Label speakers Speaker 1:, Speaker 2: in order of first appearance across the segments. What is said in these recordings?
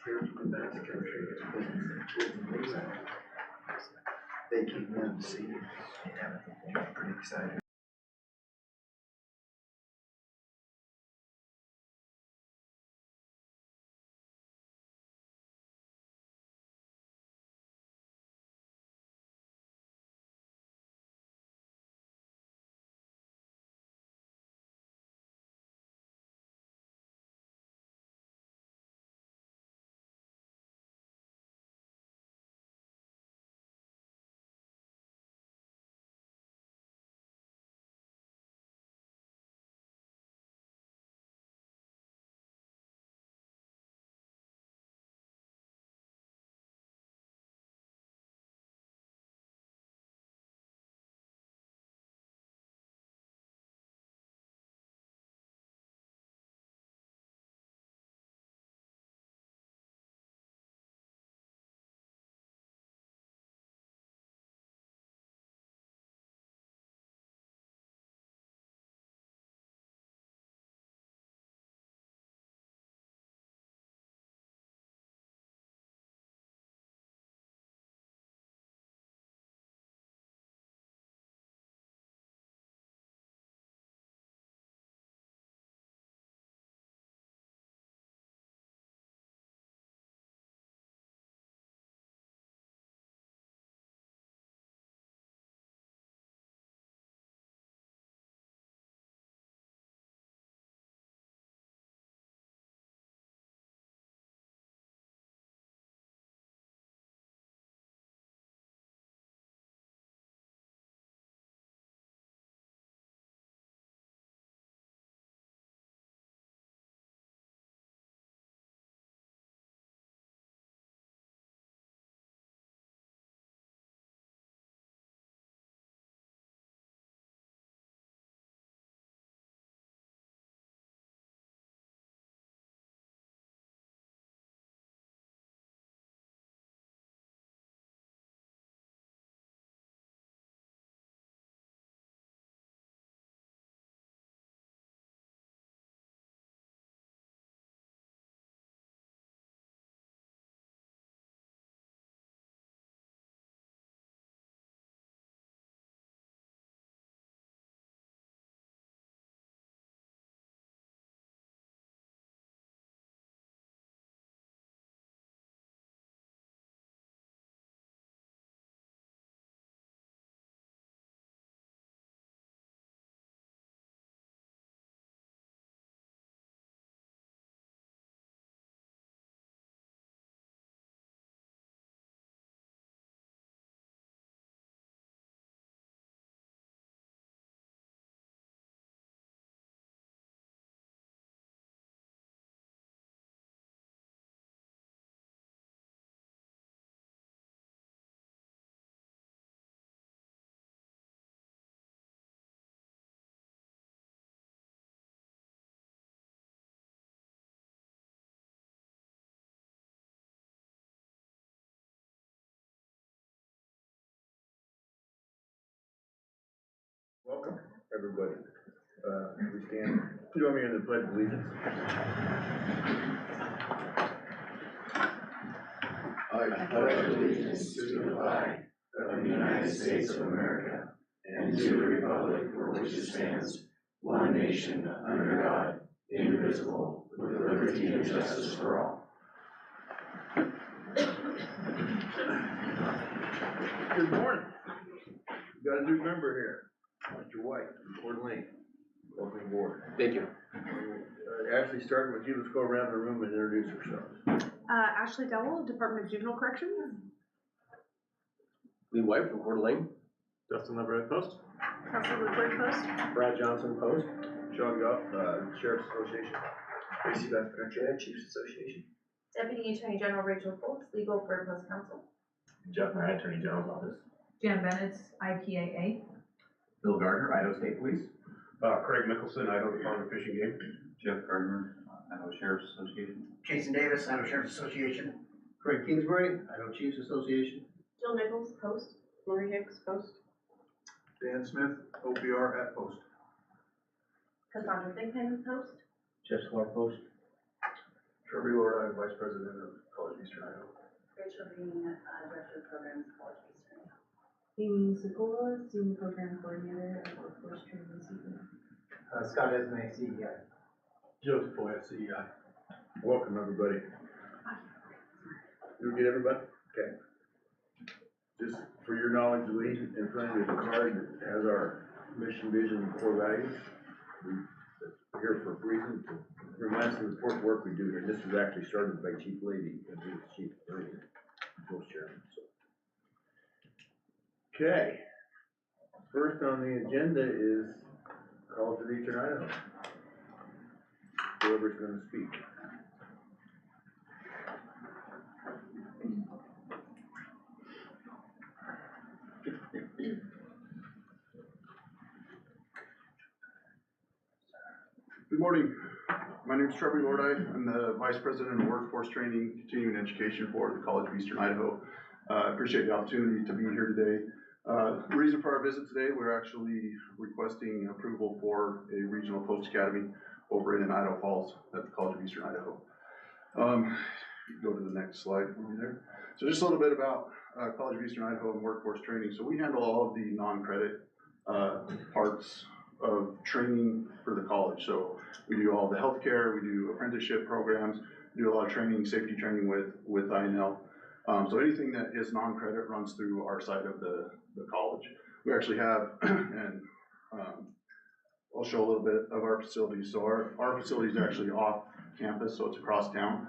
Speaker 1: here from Advanced Chemistry Business Tools and Things. They came in to see, yeah, I'm pretty excited.
Speaker 2: Welcome, everybody. We stand, join me in the Pledge of Allegiance.
Speaker 3: I pledge allegiance to the flag of the United States of America and to the republic for which it stands, one nation under God, indivisible, with liberty and justice for all.
Speaker 2: Good morning. We got a new member here, Mr. White, from Coeur d'Alene. Welcome aboard.
Speaker 4: Thank you.
Speaker 2: Ashley, starting with you, let's go around the room and introduce ourselves.
Speaker 5: Ashley Dowell, Department of Juvenile Corrections.
Speaker 4: Lee White from Coeur d'Alene.
Speaker 6: Justin Leverett, Post.
Speaker 5: Kelsey Woodward, Post.
Speaker 6: Brad Johnson, Post.
Speaker 2: Sean Goff, Sheriff's Association.
Speaker 1: Tracy Beth Petria, Chiefs Association.
Speaker 7: Deputy Attorney General Rachel Foltz, Legal for Post Council.
Speaker 6: Jeff Nye, Attorney General's Office.
Speaker 7: Jan Bennett, IPAA.
Speaker 4: Bill Gardner, Idaho State Police.
Speaker 6: Craig Mickelson, Idaho Department of Fish and Game.
Speaker 4: Jeff Gardner, Idaho Sheriff's Association.
Speaker 8: Jason Davis, Idaho Sheriff's Association. Craig Kingsbury, Idaho Chiefs Association.
Speaker 7: Jill Nichols, Post. Lori Hicks, Post.
Speaker 1: Dan Smith, OPR at Post.
Speaker 7: Cassandra Thigpen, Post.
Speaker 4: Jeff Sklar, Post.
Speaker 1: Trevor Lord, I'm Vice President of
Speaker 3: College of Eastern Idaho.
Speaker 7: Rachel Green, Director of Programs, College of Eastern Idaho.
Speaker 5: Amy Secola, Senior Program Coordinator at Workforce Training CE.
Speaker 8: Scott Esme, CEI.
Speaker 2: Joe Tafoya, CEI. Welcome, everybody. Did we get everybody? Okay. Just for your knowledge, Lee, in front of you is a card that has our mission, vision, and core values. We're here for a reason to remind us of the important work we do here. This was actually started by Chief Lady, and he was Chief earlier, Vice Chairman. So. Okay. First on the agenda is College of Eastern Idaho. Whoever's gonna speak.
Speaker 9: Good morning. My name is Trevor Lordide. I'm the Vice President of Workforce Training, Continuing Education for the College of Eastern Idaho. I appreciate the opportunity to be here today. The reason for our visit today, we're actually requesting approval for a regional post academy over in Idaho Falls at the College of Eastern Idaho. Go to the next slide for me there. So just a little bit about College of Eastern Idaho and workforce training. So we handle all of the non-credit parts of training for the college. So we do all the healthcare, we do apprenticeship programs, we do a lot of training, safety training with INL. So anything that is non-credit runs through our side of the college. We actually have, and I'll show a little bit of our facilities. So our facility is actually off campus, so it's across town.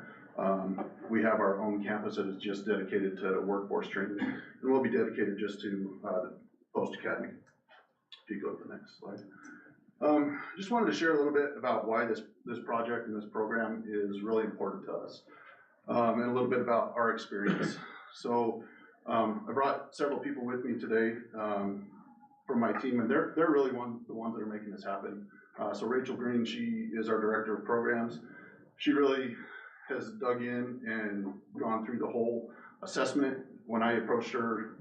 Speaker 9: We have our own campus that is just dedicated to workforce training, and we'll be dedicated just to the post academy. If you go to the next slide. Just wanted to share a little bit about why this project and this program is really important to us, and a little bit about our experience. So I brought several people with me today from my team, and they're really the ones that are making this happen. So Rachel Green, she is our Director of Programs. She really has dug in and gone through the whole assessment. When I approached her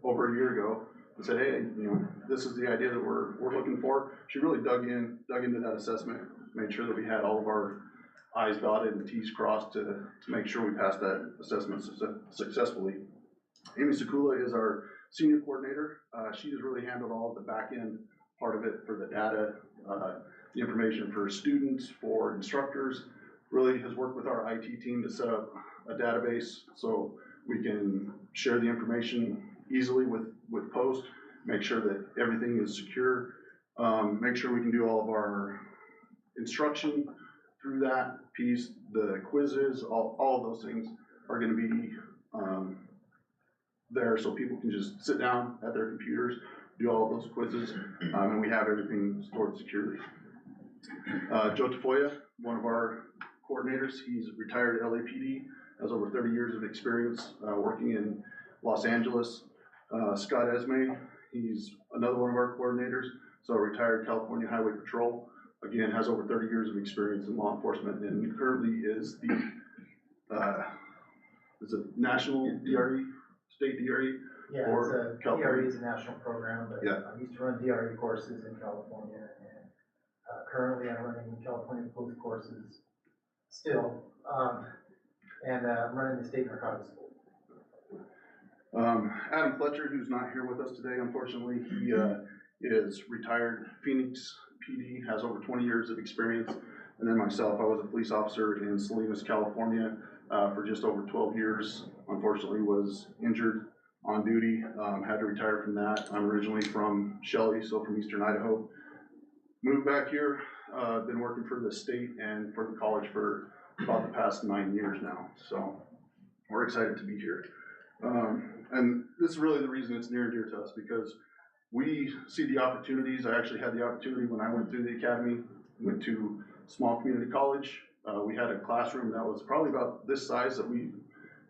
Speaker 9: over a year ago and said, hey, this is the idea that we're looking for, she really dug into that assessment, made sure that we had all of our I's dotted and T's crossed to make sure we passed that assessment successfully. Amy Sekula is our Senior Coordinator. She has really handled all of the back end part of it for the data, the information for students, for instructors. Really has worked with our IT team to set up a database so we can share the information easily with Post, make sure that everything is secure, make sure we can do all of our instruction through that piece, the quizzes, all of those things are going to be there so people can just sit down at their computers, do all of those quizzes, and we have everything stored securely. Joe Tafoya, one of our coordinators, he's retired LAPD, has over 30 years of experience working in Los Angeles. Scott Esme, he's another one of our coordinators, so retired California Highway Patrol, again, has over 30 years of experience in law enforcement and currently is the national DRE, state DRE?
Speaker 8: Yeah,
Speaker 9: or
Speaker 8: it's
Speaker 9: California.
Speaker 8: DRE is a national program, but
Speaker 9: Yeah.
Speaker 8: I used to run DRE courses in California, and currently I'm running California police courses still, and I'm running the state narcotics school.
Speaker 9: Adam Fletcher, who's not here with us today, unfortunately, he is retired Phoenix PD, has over 20 years of experience. And then myself, I was a police officer in Salinas, California for just over 12 years. Unfortunately, was injured on duty, had to retire from that. I'm originally from Shelley, so from Eastern Idaho. Moved back here, been working for the state and for the college for about the past 9 years now. So we're excited to be here. And this is really the reason it's near and dear to us, because we see the opportunities. I actually had the opportunity when I went through the academy, went to small community college. We had a classroom that was probably about this size, that we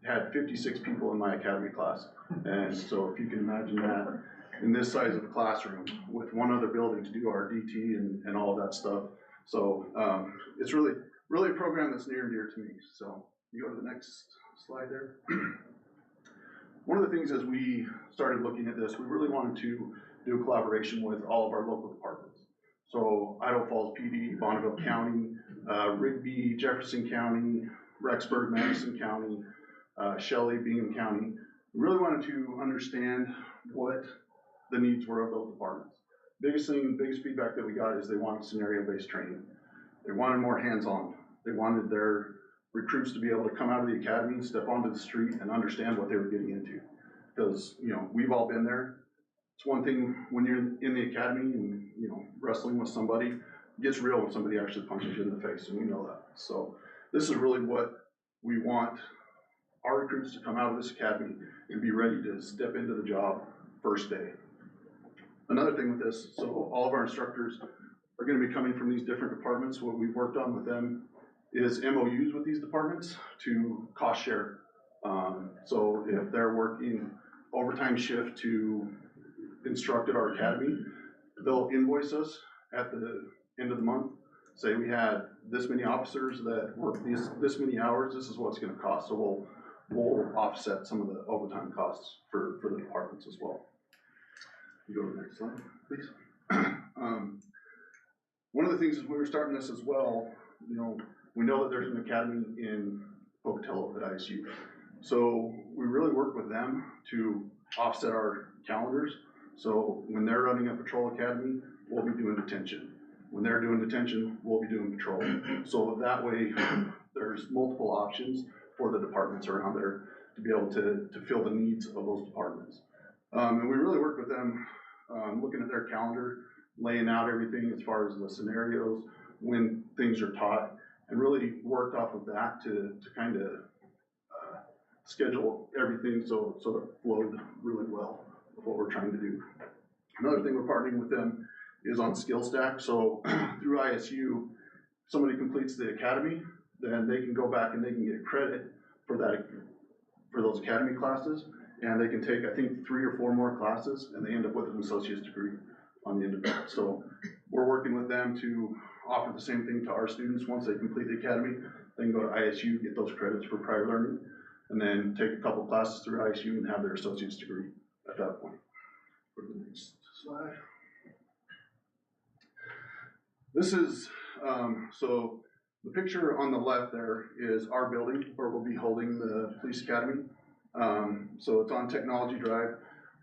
Speaker 9: had 56 people in my academy class. And so if you can imagine that in this size of a classroom with one other building to do our DT and all of that stuff. So it's really a program that's near and dear to me. So you go to the next slide there. One of the things as we started looking at this, we really wanted to do a collaboration with all of our local departments. So Idaho Falls PD, Bonneville County, Rigby, Jefferson County, Rexburg, Madison County, Shelley, Bingham County. We really wanted to understand what the needs were of those departments. Biggest feedback that we got is they wanted scenario-based training. They wanted more hands-on. They wanted their recruits to be able to come out of the academy, step onto the street, and understand what they were getting into. Because, you know, we've all been there. It's one thing when you're in the academy and, you know, wrestling with somebody, it gets real when somebody actually punches you in the face, and we know that. So this is really what we want our recruits to come out of this academy and be ready to step into the job first day. Another thing with this, so all of our instructors are gonna be coming from these different departments. What we've worked on with them is MOUs with these departments to cost share. So if they're working overtime shift to instruct at our academy, they'll invoice us at the end of the month. Say we had this many officers that worked this many hours, this is what it's gonna cost. So we'll offset some of the overtime costs for the departments as well. You go to the next slide, please. One of the things is we were starting this as well, you know, we know that there's an academy in Pocatello at ISU. So we really work with them to offset our calendars. So when they're running a patrol academy, we'll be doing detention. When they're doing detention, we'll be doing patrol. So that way, there's multiple options for the departments around there to be able to fill the needs of those departments. And we really work with them, looking at their calendar, laying out everything as far as the scenarios, when things are taught, and really worked off of that to kind of schedule everything so it flowed really well with what we're trying to do. Another thing we're partnering with them is on SkillStack. So through ISU, somebody completes the academy, then they can go back and they can get credit for those academy classes, and they can take, I think, 3 or 4 more classes, and they end up with an associate's degree on the end of that. So we're working with them to offer the same thing to our students. Once they complete the academy, they can go to ISU, get those credits for prior learning, and then take a couple classes through ISU and have their associate's degree at that point. Go to the next slide. This is, so the picture on the left there is our building where we'll be holding the police academy. So it's on Technology Drive.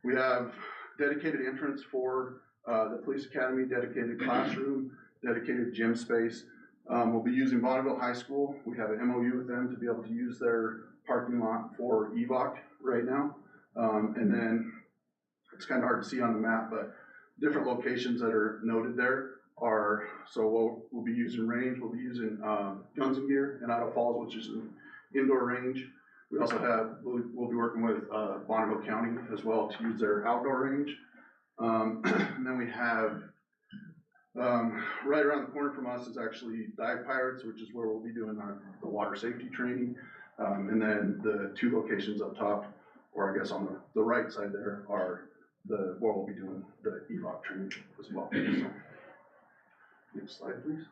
Speaker 9: We have dedicated entrance for the police academy, dedicated classroom, dedicated gym space. We'll be using Bonneville High School. We have an MOU with them to be able to use their parking lot for EVOC right now. And then it's kind of hard to see on the map, but different locations that are noted there are, so we'll be using range, we'll be using Guns and Gear in Idaho Falls, which is an indoor range. We also have, we'll be working with Bonneville County as well to use their outdoor range. And then we have, right around the corner from us is actually Dive Pirates, which is where we'll be doing the water safety training. And then the 2 locations up top, or I guess on the right side there, are where we'll be doing the EVOC training as well. So, next slide, please.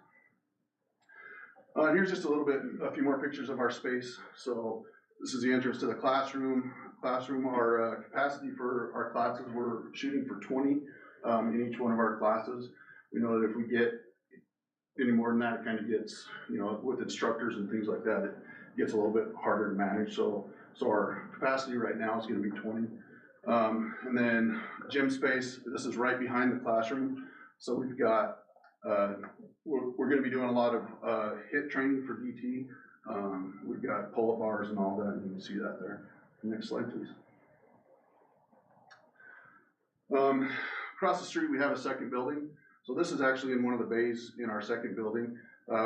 Speaker 9: Here's just a few more pictures of our space. So this is the entrance to the classroom. Our capacity for our classes, we're shooting for 20 in each one of our classes. We know that if we get any more than that, it kind of gets, you know, with instructors and things like that, it gets a little bit harder to manage. So our capacity right now is going to be 20. And then gym space, this is right behind the classroom. So we've got, we're going to be doing a lot of HIIT training for DT. We've got pull-up bars and all that, and you can see that there. Next slide, please. Across the street, we have a second building. So this is actually in one of the bays in our second building.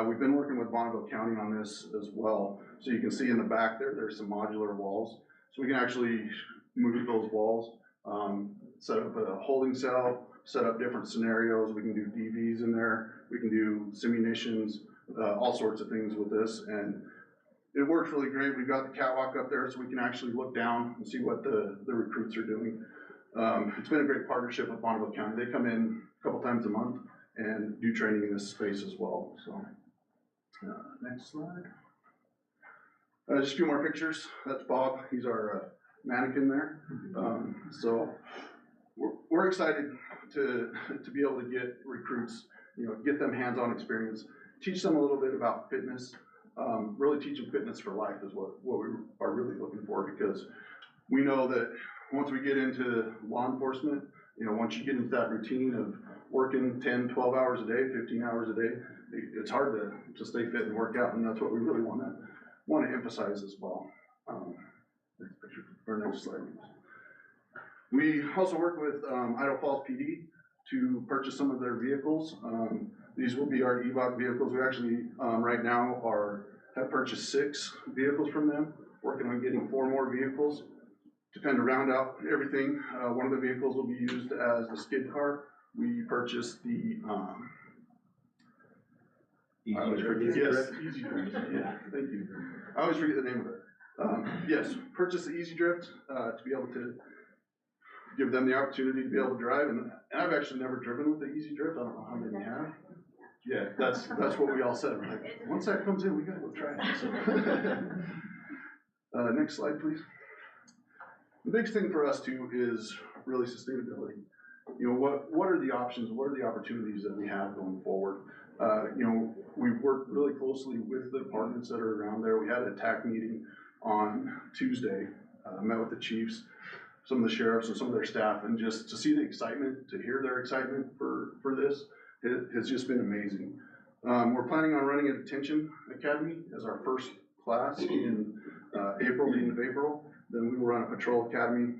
Speaker 9: We've been working with Bonneville County on this as well. So you can see in the back there, there's some modular walls. So we can actually move those walls, set up a holding cell, set up different scenarios. We can do DVs in there. We can do simulations, all sorts of things with this. And it works really great. We've got the catwalk up there so we can actually look down and see what the recruits are doing. It's been a great partnership with Bonneville County. They come in a couple times a month and do training in this space as well. So, next slide. Just a few more pictures. That's Bob. He's our mannequin there. So we're excited to be able to get recruits, you know, get them hands-on experience, teach them a little bit about fitness, really teach them fitness for life is what we are really looking for, because we know that once we get into law enforcement, you know, once you get into that routine of working 10, 12 hours a day, 15 hours a day, it's hard to stay fit and work out, and that's what we really wanna emphasize as well. Next picture, or next slide. We also work with Idaho Falls PD to purchase some of their vehicles. These will be our EVOC vehicles. We actually, right now, have purchased 6 vehicles from them, working on getting 4 more vehicles to kind of round out everything. One of the vehicles will be used as the skid car. We purchased the,
Speaker 4: Easy
Speaker 9: Yes, Easy Drift, yeah, thank you. I always forget the name of it. Yes, purchase the Easy Drift, to be able to give them the opportunity to be able to drive, and I've actually never driven with the Easy Drift. I don't know how many have. Yeah, that's what we all said. We're like, once that comes in, we gotta go try it, so. Next slide, please. The biggest thing for us too is really sustainability. You know, what are the options, what are the opportunities that we have going forward? You know, we've worked really closely with the departments that are around there. We had a TAC meeting on Tuesday, met with the chiefs, some of the sheriffs and some of their staff, and just to see the excitement, to hear their excitement for this, it has just been amazing. We're planning on running a detention academy as our first class in April, the end of April. Then we will run a patrol academy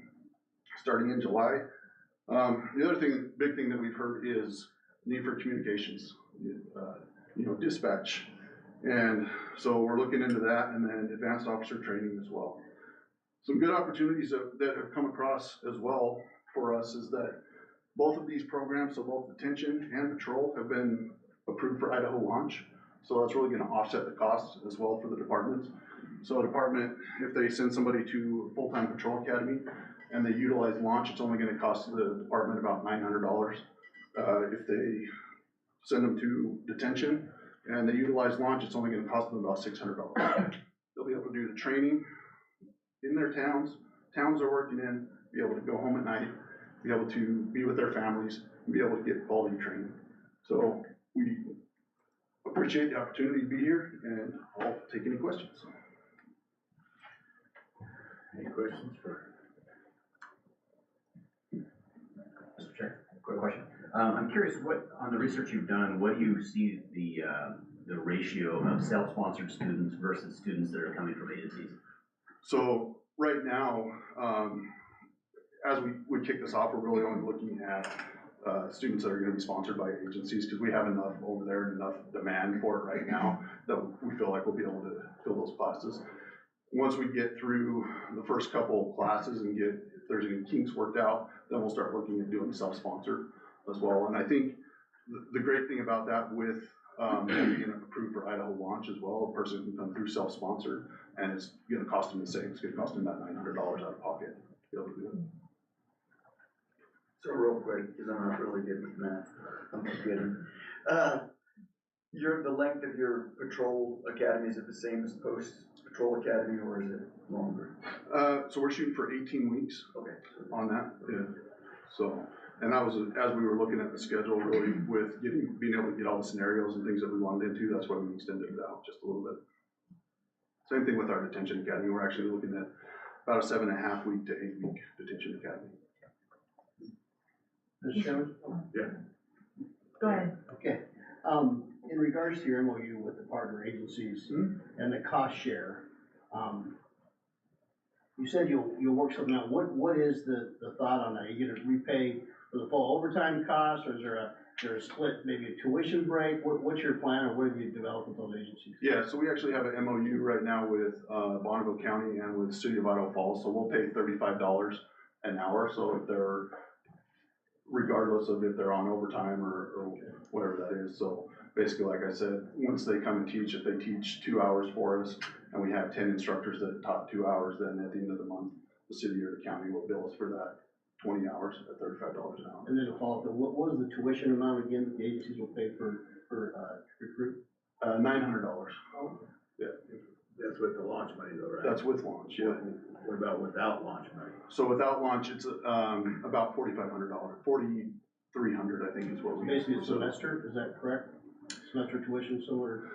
Speaker 9: starting in July. The other thing, big thing that we've heard is need for communications, you know, dispatch. And so we're looking into that, and then advanced officer training as well. Some good opportunities that have come across as well for us is that both of these programs, so both detention and patrol, have been approved for Idaho launch. So that's really gonna offset the costs as well for the departments. So a department, if they send somebody to a full-time patrol academy and they utilize launch, it's only gonna cost the department about $900. If they send them to detention and they utilize launch, it's only gonna cost them about $600. They'll be able to do the training in their towns they're working in, be able to go home at night, be able to be with their families, and be able to get quality training. So we appreciate the opportunity to be here, and I'll take any questions.
Speaker 2: Any questions for?
Speaker 4: Mr. Chair, quick question. I'm curious, on the research you've done, what do you see the ratio of self-sponsored students versus students that are coming from agencies?
Speaker 9: So right now, as we kick this off, we're really only looking at students that are gonna be sponsored by agencies, because we have enough over there and enough demand for it right now that we feel like we'll be able to fill those classes. Once we get through the first couple classes and if there's any kinks worked out, then we'll start looking at doing self-sponsored as well. And I think the great thing about that with being approved for Idaho launch as well, a person can come through self-sponsored, and it's gonna cost them the same. It's gonna cost them about $900 out of pocket to be able to do it.
Speaker 1: So real quick, because I'm not really good with math, I'm just kidding. The length of your patrol academy, is it the same as post patrol academy, or is it longer?
Speaker 9: So we're shooting for 18 weeks
Speaker 1: Okay.
Speaker 9: on that, yeah. So, and that was, as we were looking at the schedule, really with being able to get all the scenarios and things that we wanted into, that's why we extended it out just a little bit. Same thing with our detention academy. We're actually looking at about a 7.5 week to 8 week detention academy.
Speaker 10: Mr. Chairman?
Speaker 5: Go ahead.
Speaker 10: Okay, in regards to your MOU with the partner agencies and the cost share, you said you'll work something out. What is the thought on that? Are you gonna repay for the full overtime cost, or is there a split, maybe a tuition break? What's your plan, or what have you developed with those agencies?
Speaker 9: Yeah, so we actually have an MOU right now with Bonneville County and with the City of Idaho Falls, so we'll pay $35 an hour, so if they're, regardless of if they're on overtime or whatever that is. So basically, like I said, once they come and teach, if they teach 2 hours for us, and we have 10 instructors that taught 2 hours, then at the end of the month, the city or the county will bill us for that 20 hours at $35 an hour.
Speaker 10: And then a follow-up, what is the tuition amount again that the agencies will pay for recruit?
Speaker 9: $900.
Speaker 10: Oh.
Speaker 9: Yeah.
Speaker 2: That's with the launch money though, right?
Speaker 9: That's with launch, yeah.
Speaker 2: What about without launch money?
Speaker 9: So without launch, it's about $4,500, $4,300, I think is what we.
Speaker 10: Basically a semester, is that correct? Semester tuition, similar?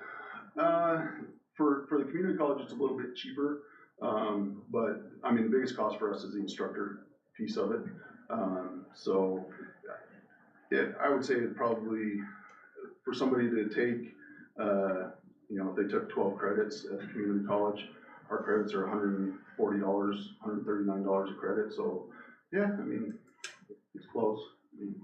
Speaker 9: For the community college, it's a little bit cheaper, but, I mean, the biggest cost for us is the instructor piece of it. So, I would say it probably, for somebody to take, you know, if they took 12 credits at the community college, our credits are $140, $139 a credit, so, yeah, I mean, it's close. I mean,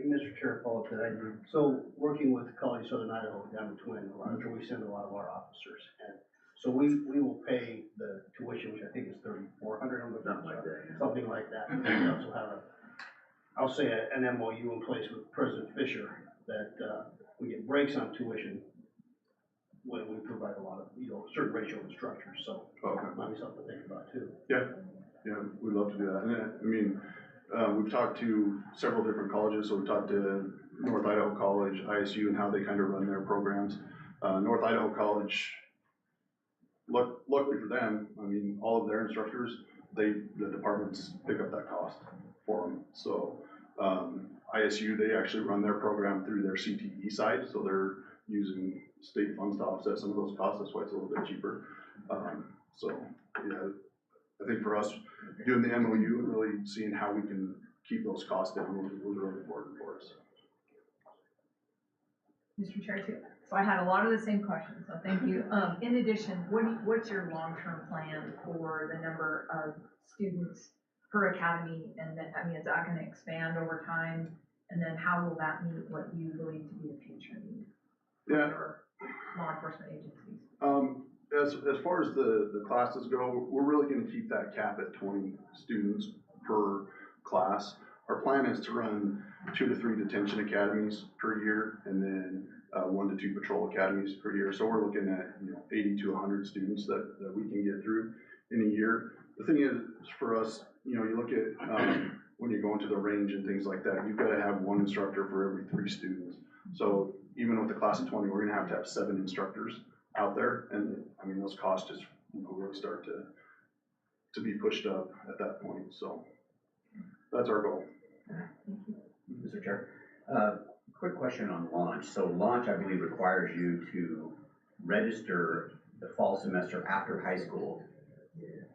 Speaker 10: Mr. Chair, follow up to that. So working with the College of Southern Idaho down in Twin, a lot of we send a lot of our officers. And so we will pay the tuition, which I think is $3,400.
Speaker 4: Something like that, yeah.
Speaker 10: Something like that. And we also have I'll say an MOU in place with President Fisher that, we get breaks on tuition when we provide a lot of, you know, certain ratio of instructors. So
Speaker 9: Okay.
Speaker 10: might be something to think about too.
Speaker 9: Yeah, we'd love to do that. And then, I mean, we've talked to several different colleges, so we've talked to North Idaho College, ISU, and how they kind of run their programs. North Idaho College, luckily for them, I mean, all of their instructors, the departments pick up that cost for them. So, ISU, they actually run their program through their CTE side, so they're using state funds to offset some of those costs. That's why it's a little bit cheaper. So, yeah, I think for us, doing the MOU and really seeing how we can keep those costs down was really important for us.
Speaker 11: Mr. Chair, too. So I had a lot of the same questions, so thank you. In addition, what's your long-term plan for the number of students per academy? And then, I mean, is that gonna expand over time? And then how will that meet what you believe to be the future need
Speaker 9: Yeah.
Speaker 11: for law enforcement agencies?
Speaker 9: As far as the classes go, we're really gonna keep that cap at 20 students per class. Our plan is to run 2 to 3 detention academies per year, and then 1 to 2 patrol academies per year. So we're looking at, you know, 80 to 100 students that we can get through in a year. The thing is, for us, you know, you look at when you go into the range and things like that, you've gotta have 1 instructor for every 3 students. So even with the class of 20, we're gonna have 7 instructors out there, and I mean, those costs just, you know, really start to be pushed up at that point. So that's our goal.
Speaker 4: Mr. Chair, quick question on launch. So launch, I believe, requires you to register the fall semester after high school.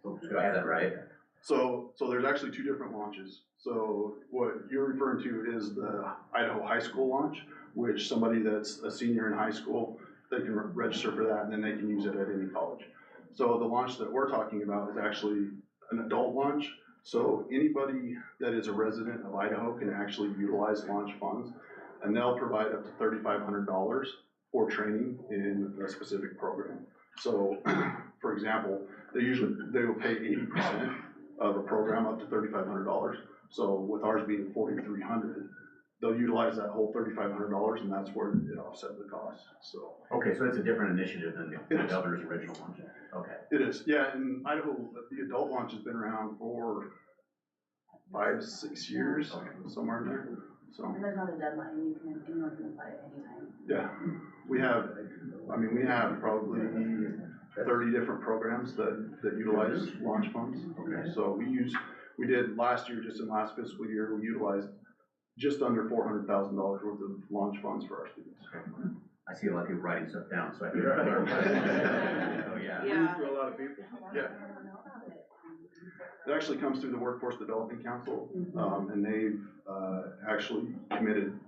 Speaker 4: Do I have that right?
Speaker 9: So there's actually 2 different launches. So what you're referring to is the Idaho high school launch, which somebody that's a senior in high school, they can register for that, and then they can use it at any college. So the launch that we're talking about is actually an adult launch. So anybody that is a resident of Idaho can actually utilize launch funds, and they'll provide up to $3,500 for training in a specific program. So, for example, they will pay 80% of a program up to $3,500. So with ours being $4,300, they'll utilize that whole $3,500, and that's where it offset the cost. So
Speaker 4: Okay, so it's a different initiative than the governor's original launch. Okay.
Speaker 9: it is, yeah. In Idaho, the adult launch has been around for 5, 6 years, somewhere in there. So
Speaker 5: And there's not a deadline, anyone can apply at any time.
Speaker 9: yeah, we have probably 30 different programs that utilize launch funds.
Speaker 4: Okay.
Speaker 9: So we did last year, just in last fiscal year, we utilized just under $400,000 worth of launch funds for our students.
Speaker 4: I see a lot of people writing stuff down, so I think.
Speaker 9: Yeah.
Speaker 4: Oh, yeah.
Speaker 6: We used to a lot of people.
Speaker 9: Yeah. It actually comes through the Workforce Development Council, and they've actually committed,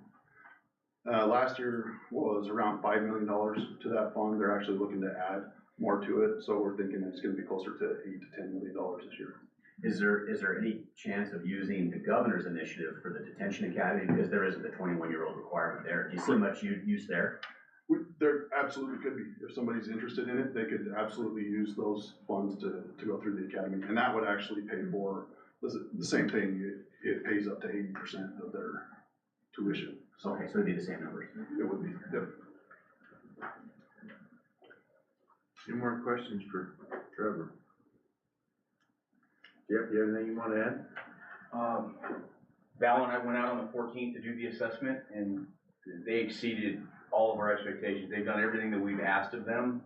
Speaker 9: last year was around $5 million to that fund. They're actually looking to add more to it, so we're thinking it's gonna be closer to $8 to $10 million this year.
Speaker 4: Is there any chance of using the governor's initiative for the detention academy, because there isn't a 21-year-old requirement there? Do you see much use there?
Speaker 9: There absolutely could be. If somebody's interested in it, they could absolutely use those funds to go through the academy. And that would actually pay for the same thing. It pays up to 80% of their tuition.
Speaker 4: Okay, so it'd be the same numbers.
Speaker 9: It would be, yep.
Speaker 2: Any more questions for Trevor? Jeff, you have anything you wanna add?
Speaker 12: Val and I went out on the 14th to do the assessment, and they exceeded all of our expectations. They've done everything that we've asked of them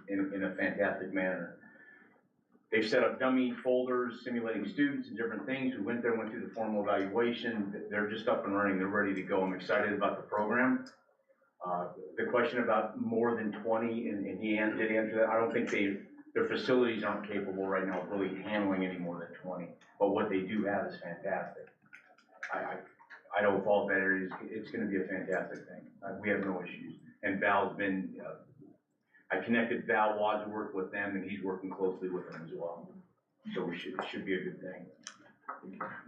Speaker 12: in a fantastic manner. They've set up dummy folders simulating students and different things. We went there, went through the formal evaluation. They're just up and running. They're ready to go. I'm excited about the program. The question about more than 20, and he did answer that, I don't think their facilities aren't capable right now of really handling any more than 20, but what they do have is fantastic. Idaho Falls Veterinary it's gonna be a fantastic thing. We have no issues. And Val's been, I connected Val Wadsworth with them, and he's working closely with them as well. So it should be a good thing.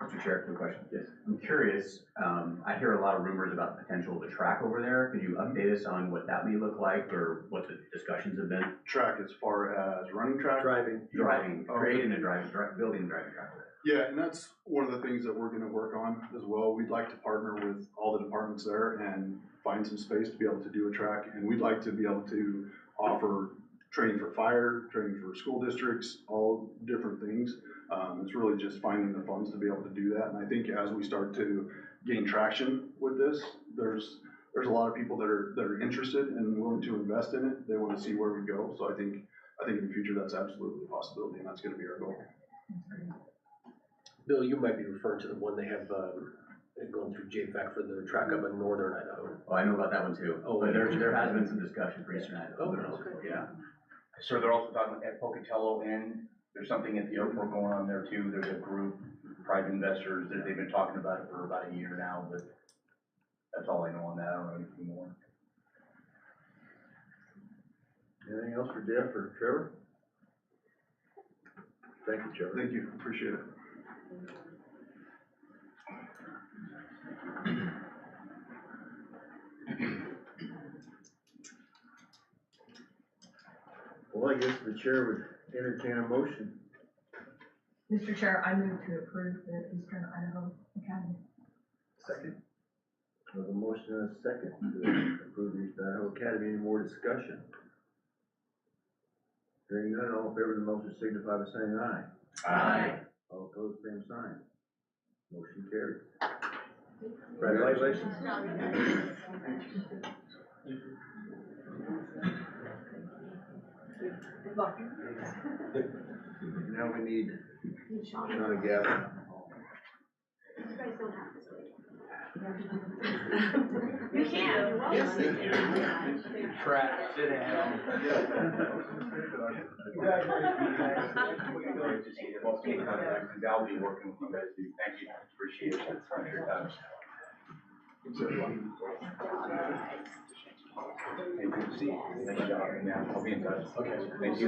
Speaker 4: Mr. Chair, quick question. Yes. I'm curious, I hear a lot of rumors about the potential of a track over there. Could you update us on what that may look like or what the discussions have been?
Speaker 9: Track as far as running track?
Speaker 1: Driving.
Speaker 4: Creating a building a driving track there.
Speaker 9: Yeah, and that's one of the things that we're gonna work on as well. We'd like to partner with all the departments there and find some space to be able to do a track. And we'd like to be able to offer training for fire, training for school districts, all different things. It's really just finding the funds to be able to do that. And I think as we start to gain traction with this, there's a lot of people that are interested and willing to invest in it. They want to see where we go. So I think in the future, that's absolutely a possibility, and that's gonna be our goal.
Speaker 3: Bill, you might be referring to the one they have, going through JFAC for the track up in northern Idaho.
Speaker 4: Oh, I know about that one too.
Speaker 3: Oh,
Speaker 4: But there has been some discussion for Eastern Idaho.
Speaker 3: Oh, okay.
Speaker 4: Yeah.
Speaker 12: So they're also talking at Pocatello Inn, there's something at the airport going on there too. There's a group, private investors, that they've been talking about it for about a year now, but that's all I know on that. I don't know anything more.
Speaker 2: Anything else for Jeff or Trevor? Thank you, Trevor.
Speaker 9: Thank you, appreciate it.
Speaker 2: Well, I guess the chair would entertain a motion.
Speaker 11: Mr. Chair, I move to approve the Eastern Idaho Academy.
Speaker 2: Second. We have a motion and a second to approve the Eastern Idaho Academy. Any more discussion? Hearing none, all in favor of the motion signify by saying aye.
Speaker 11: Aye.
Speaker 2: All opposed, same sign. Motion carried. Congratulations.
Speaker 11: Good luck.
Speaker 2: Now we need Shauna Gavin.
Speaker 7: You can.
Speaker 2: Yes, they can.
Speaker 12: Track, sit down. Okay, contact, and I'll be working with you guys too. Thank you, appreciate it. Thanks for your time. Hey, good to see you. Nice job. Yeah, I'll be in touch. Okay. Thank you.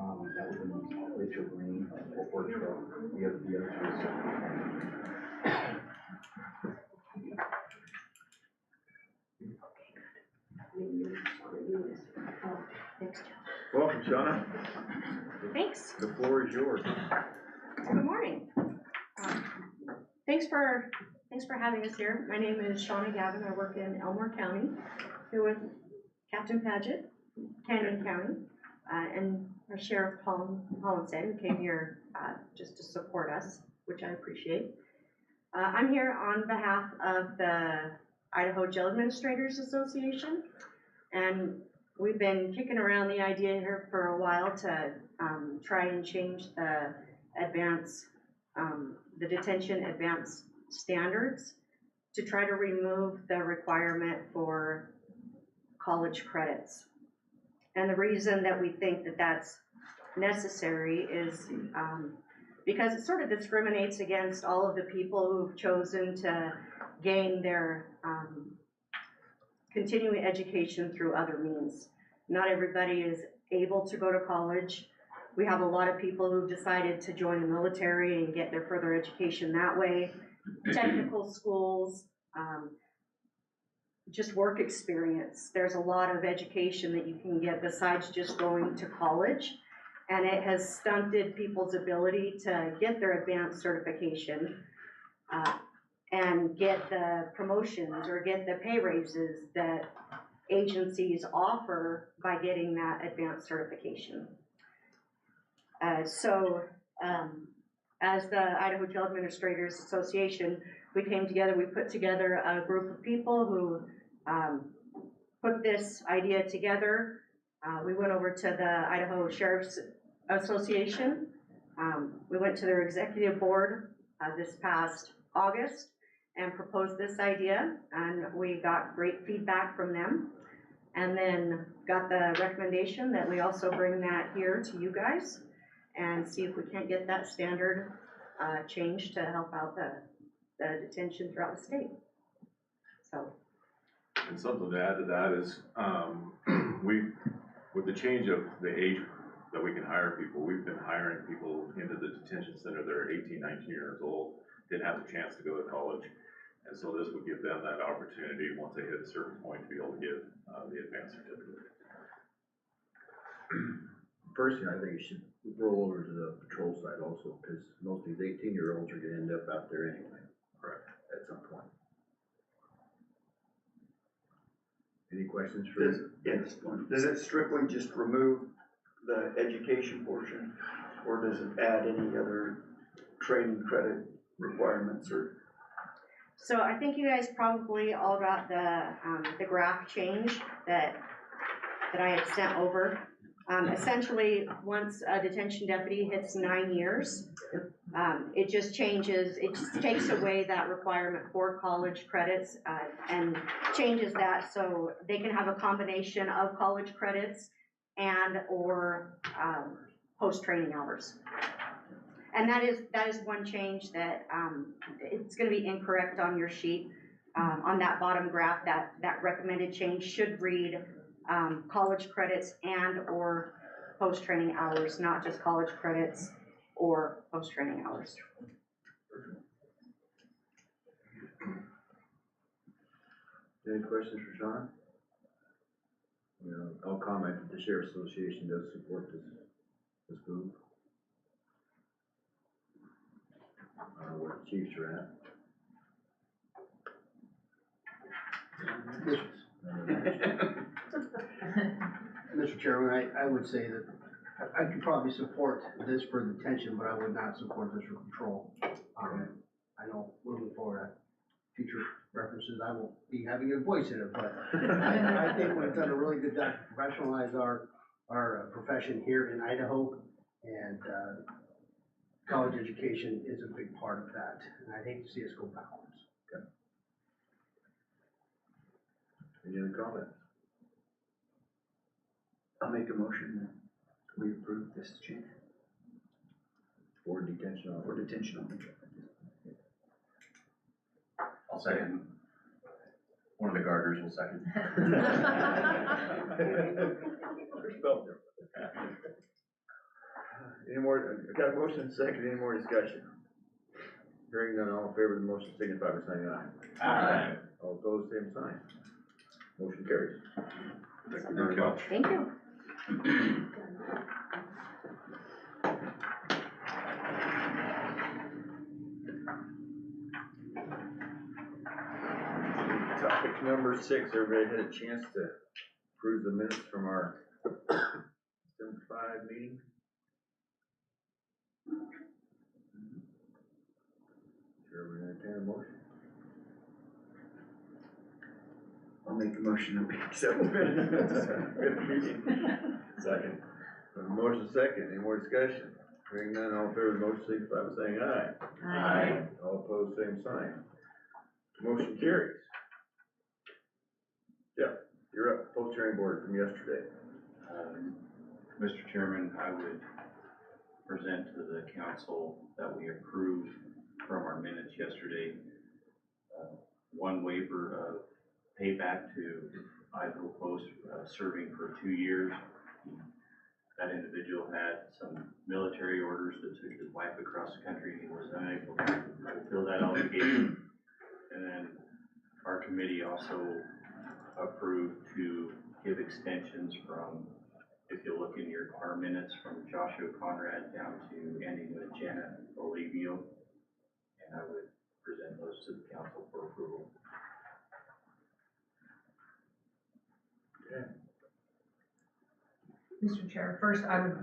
Speaker 4: That would be Rachel Green, or the other two.
Speaker 2: Welcome, Shauna.
Speaker 7: Thanks.
Speaker 2: The floor is yours.
Speaker 7: Good morning. Thanks for having us here. My name is Shauna Gavin. I work in Elmore County, here with Captain Paget, Canyon County, and our Sheriff Hollinshead, who came here just to support us, which I appreciate. I'm here on behalf of the Idaho Jail Administrators Association, and we've been kicking around the idea here for a while to try and change the detention advance standards to try to remove the requirement for college credits. And the reason that we think that that's necessary is because it sort of discriminates against all of the people who've chosen to gain their continuing education through other means. Not everybody is able to go to college. We have a lot of people who've decided to join the military and get their further education that way. Technical schools, just work experience. There's a lot of education that you can get besides just going to college. And it has stunted people's ability to get their advanced certification and get the promotions or get the pay raises that agencies offer by getting that advanced certification. As the Idaho Jail Administrators Association, we came together, we put together a group of people who put this idea together. We went over to the Idaho Sheriff's Association. We went to their executive board this past August and proposed this idea, and we got great feedback from them. And then got the recommendation that we also bring that here to you guys and see if we can't get that standard changed to help out the detention throughout the state. So.
Speaker 13: And something to add to that is, with the change of the age that we can hire people, we've been hiring people into the detention center that are 18, 19 years old, didn't have the chance to go to college. And so this would give them that opportunity, once they hit a certain point, to be able to get the advanced certificate.
Speaker 1: Personally, I think it should roll over to the patrol side also, because most of these 18-year-olds are gonna end up out there anyway.
Speaker 13: Correct.
Speaker 1: At some point. Any questions
Speaker 14: Does,
Speaker 1: for?
Speaker 14: yes, does it strictly just remove the education portion, or does it add any other training credit requirements or?
Speaker 7: So I think you guys probably all got the graph change that I had sent over. Essentially, once a detention deputy hits 9 years, it just changes, it just takes away that requirement for college credits and changes that so they can have a combination of college credits and or post-training hours. And that is one change that it's going to be incorrect on your sheet. On that bottom graph, that recommended change should read college credits and or post-training hours, not just college credits or post-training hours.
Speaker 1: Any questions for Sean? You know, I'll comment that the Sheriff's Association does support this move. I don't know where the chiefs are at.
Speaker 10: Mr. Chairman, I would say that I could probably support this for detention, but I would not support this for patrol. I know moving forward, future references, I won't be having a voice in it, but I think we've done a really good job to professionalize our profession here in Idaho, and college education is a big part of that, and I'd hate to see us go backwards.
Speaker 1: Okay. Any other comments?
Speaker 14: I'll make a motion that we approve this change
Speaker 1: For detention
Speaker 14: for detention only.
Speaker 4: I'll second. One of the gardeners will second.
Speaker 1: They're spelled different. Any more, I've got a motion and a second, any more discussion? Hearing none, all in favor of the motion signify by saying aye.
Speaker 6: Aye.
Speaker 1: All opposed, same sign. Motion carries.
Speaker 13: Thank you very much.
Speaker 7: Thank you.
Speaker 1: Topic number 6, everybody had a chance to approve the minutes from our December 5 meeting. Sure, we entertain a motion.
Speaker 14: I'll make a motion that we accept the minutes.
Speaker 1: Good meeting.
Speaker 6: Second.
Speaker 1: Motion second, any more discussion? Hearing none, all in favor of the motion signify by saying aye.
Speaker 6: Aye.
Speaker 1: All opposed, same sign. Motion carries. Jeff, you're up, post hearing board from yesterday.
Speaker 15: Mr. Chairman, I would present to the council that we approved from our minutes yesterday, one waiver of payback to Idaho Post serving for 2 years. That individual had some military orders that took his wife across the country, and he was unable to fulfill that obligation. And then our committee also approved to give extensions from, if you look in our minutes, from Joshua Conrad down to ending with Jenna Olivio. And I would present those to the council for approval.
Speaker 1: Okay.
Speaker 11: Mr. Chair, first I would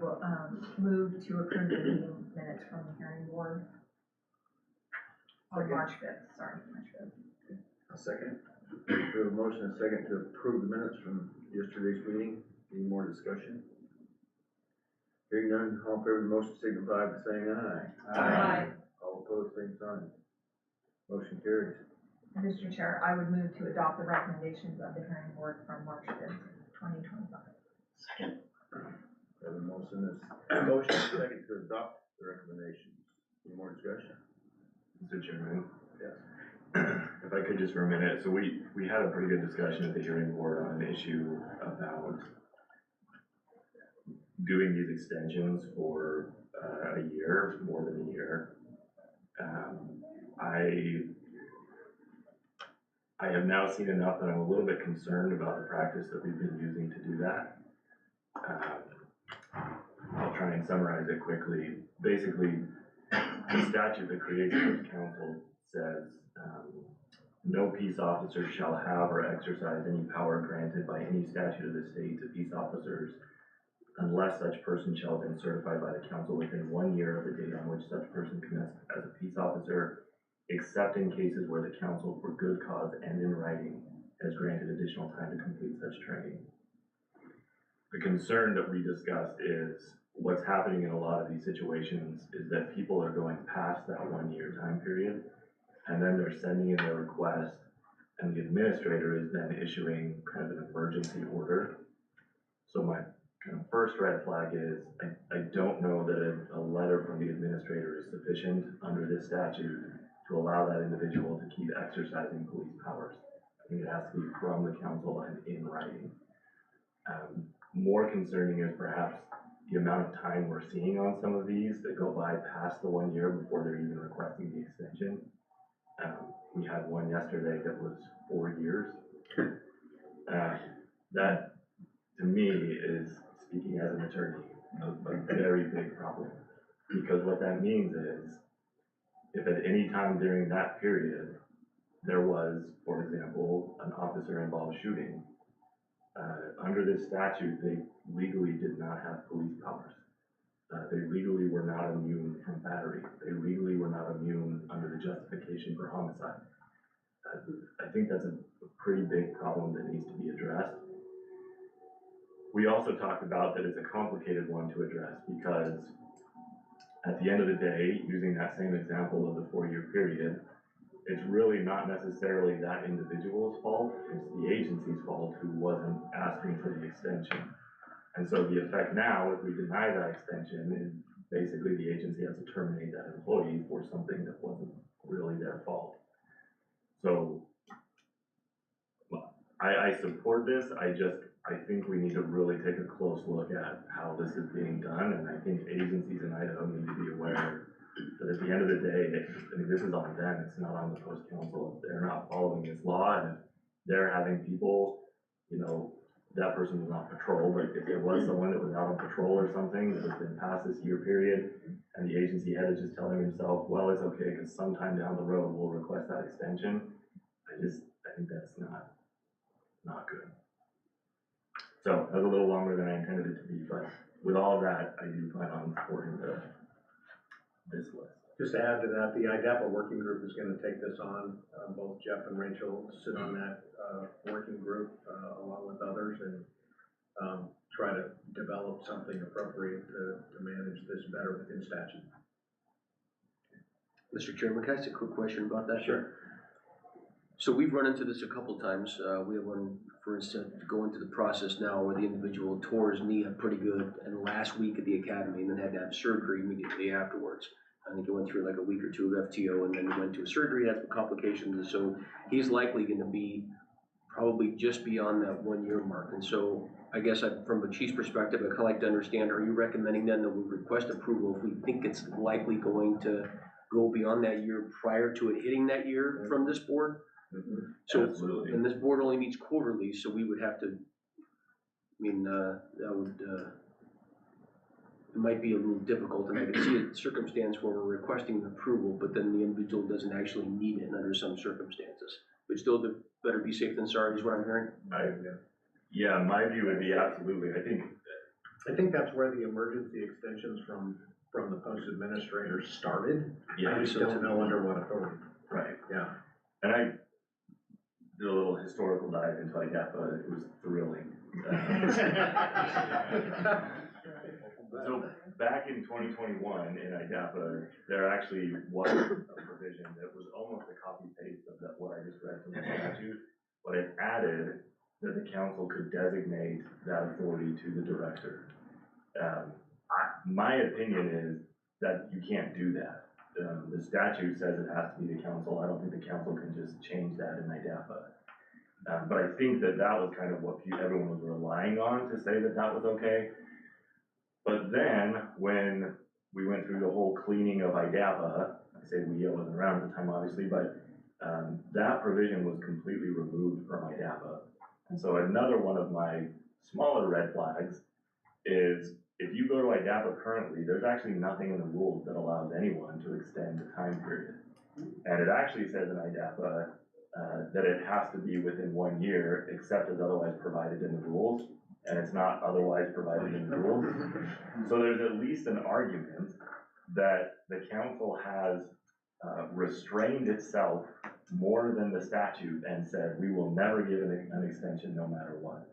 Speaker 11: move to approve the meeting minutes from the hearing board on
Speaker 1: Second.
Speaker 11: March 5th, sorry, March 5th.
Speaker 1: A second. We have a motion and a second to approve the minutes from yesterday's meeting. Any more discussion? Hearing none, all in favor of the motion signify by saying aye.
Speaker 11: Aye.
Speaker 1: All opposed, same sign. Motion carries.
Speaker 11: Mr. Chair, I would move to adopt the recommendations of the hearing board from March 5th, 2025.
Speaker 15: Second.
Speaker 1: Have a motion second to adopt the recommendations. Any more discussion?
Speaker 6: Mr. Chairman,
Speaker 1: Yes.
Speaker 6: if I could just for a minute, so we had a pretty good discussion at the hearing board on an issue about doing these extensions for a year, more than a year. I have now seen enough that I'm a little bit concerned about the practice that we've been using to do that. I'll try and summarize it quickly. Basically, the statute that creates the council says, no peace officer shall have or exercise any power granted by any statute of the state to peace officers unless such person shall have been certified by the council within 1 year of the date on which such person commenced as a peace officer, except in cases where the council, for good cause and in writing, has granted additional time to complete such training. The concern that we discussed is what's happening in a lot of these situations is that people are going past that 1 year time period, and then they're sending in their request, and the administrator is then issuing kind of an emergency order. So my kind of first red flag is I don't know that a letter from the administrator is sufficient under this statute to allow that individual to keep exercising police powers. I think it has to be from the council and in writing. More concerning is perhaps the amount of time we're seeing on some of these that go by past the 1 year before they're even requesting the extension. We had one yesterday that was 4 years. That, to me, is, speaking as an attorney, a very big problem. Because what that means is, if at any time during that period, there was, for example, an officer-involved shooting, under this statute, they legally did not have police powers. They legally were not immune from battery. They legally were not immune under the justification for homicide. I think that's a pretty big problem that needs to be addressed. We also talked about that it's a complicated one to address because at the end of the day, using that same example of the 4 year period, it's really not necessarily that individual's fault, it's the agency's fault who wasn't asking for the extension. And so the effect now, if we deny that extension, is basically the agency has to terminate that employee for something that wasn't really their fault. So I support this, I think we need to really take a close look at how this is being done, and I think agencies in Idaho need to be aware that at the end of the day, I mean, this is on them, it's not on the post council. If they're not following this law and if they're having people, you know, that person was on patrol, but if there was someone that was out on patrol or something that has been past this year period, and the agency head is just telling himself, well, it's okay, because sometime down the road we'll request that extension, I think that's not good. So, that was a little longer than I intended it to be, but with all of that, I do plan on supporting this list.
Speaker 10: Just to add to that, the IDAPA working group is gonna take this on, both Jeff and Rachel sit on that, working group, along with others, and, try to develop something appropriate to manage this better within statute.
Speaker 3: Mr. Chairman, can I ask a quick question about that?
Speaker 10: Sure.
Speaker 3: So we've run into this a couple times. We have one, for instance, going through the process now where the individual tore his knee up pretty good and last week at the academy and then had to have surgery immediately afterwards. I think he went through like a week or two of FTO and then went to a surgery, had some complications, and so he's likely gonna be probably just beyond that 1 year mark. And so I guess from a chief's perspective, I'd kinda like to understand, are you recommending then that we request approval if we think it's likely going to go beyond that year prior to it hitting that year from this board?
Speaker 1: Mm-hmm.
Speaker 3: So,
Speaker 6: Absolutely.
Speaker 3: and this board only meets quarterly, so we would have to, I mean, that would, it might be a little difficult, and I can see a circumstance where we're requesting approval, but then the individual doesn't actually need it under some circumstances. But still, better be safe than sorry is what I'm hearing.
Speaker 6: Yeah, my view would be absolutely,
Speaker 10: I think that's where the emergency extensions from the post administrator started.
Speaker 6: Yeah,
Speaker 10: I just don't know under what authority.
Speaker 6: right.
Speaker 10: Yeah.
Speaker 6: And I did a little historical dive into IDAPA, it was thrilling. So back in 2021 in IDAPA, there actually was a provision that was almost a copy paste of what I just read from the statute, but it added that the council could designate that authority to the director. My opinion is that you can't do that. The statute says it has to be the council. I don't think the council can just change that in IDAPA. But I think that was kind of what everyone was relying on to say that was okay. But then, when we went through the whole cleaning of IDAPA, I say we, I wasn't around at the time obviously, but that provision was completely removed from IDAPA. And so another one of my smaller red flags is if you go to IDAPA currently, there's actually nothing in the rules that allows anyone to extend the time period. And it actually says in IDAPA that it has to be within 1 year, except as otherwise provided in the rules. And it's not otherwise provided in the rules. So there's at least an argument that the council has restrained itself more than the statute and said, we will never give an extension no matter what,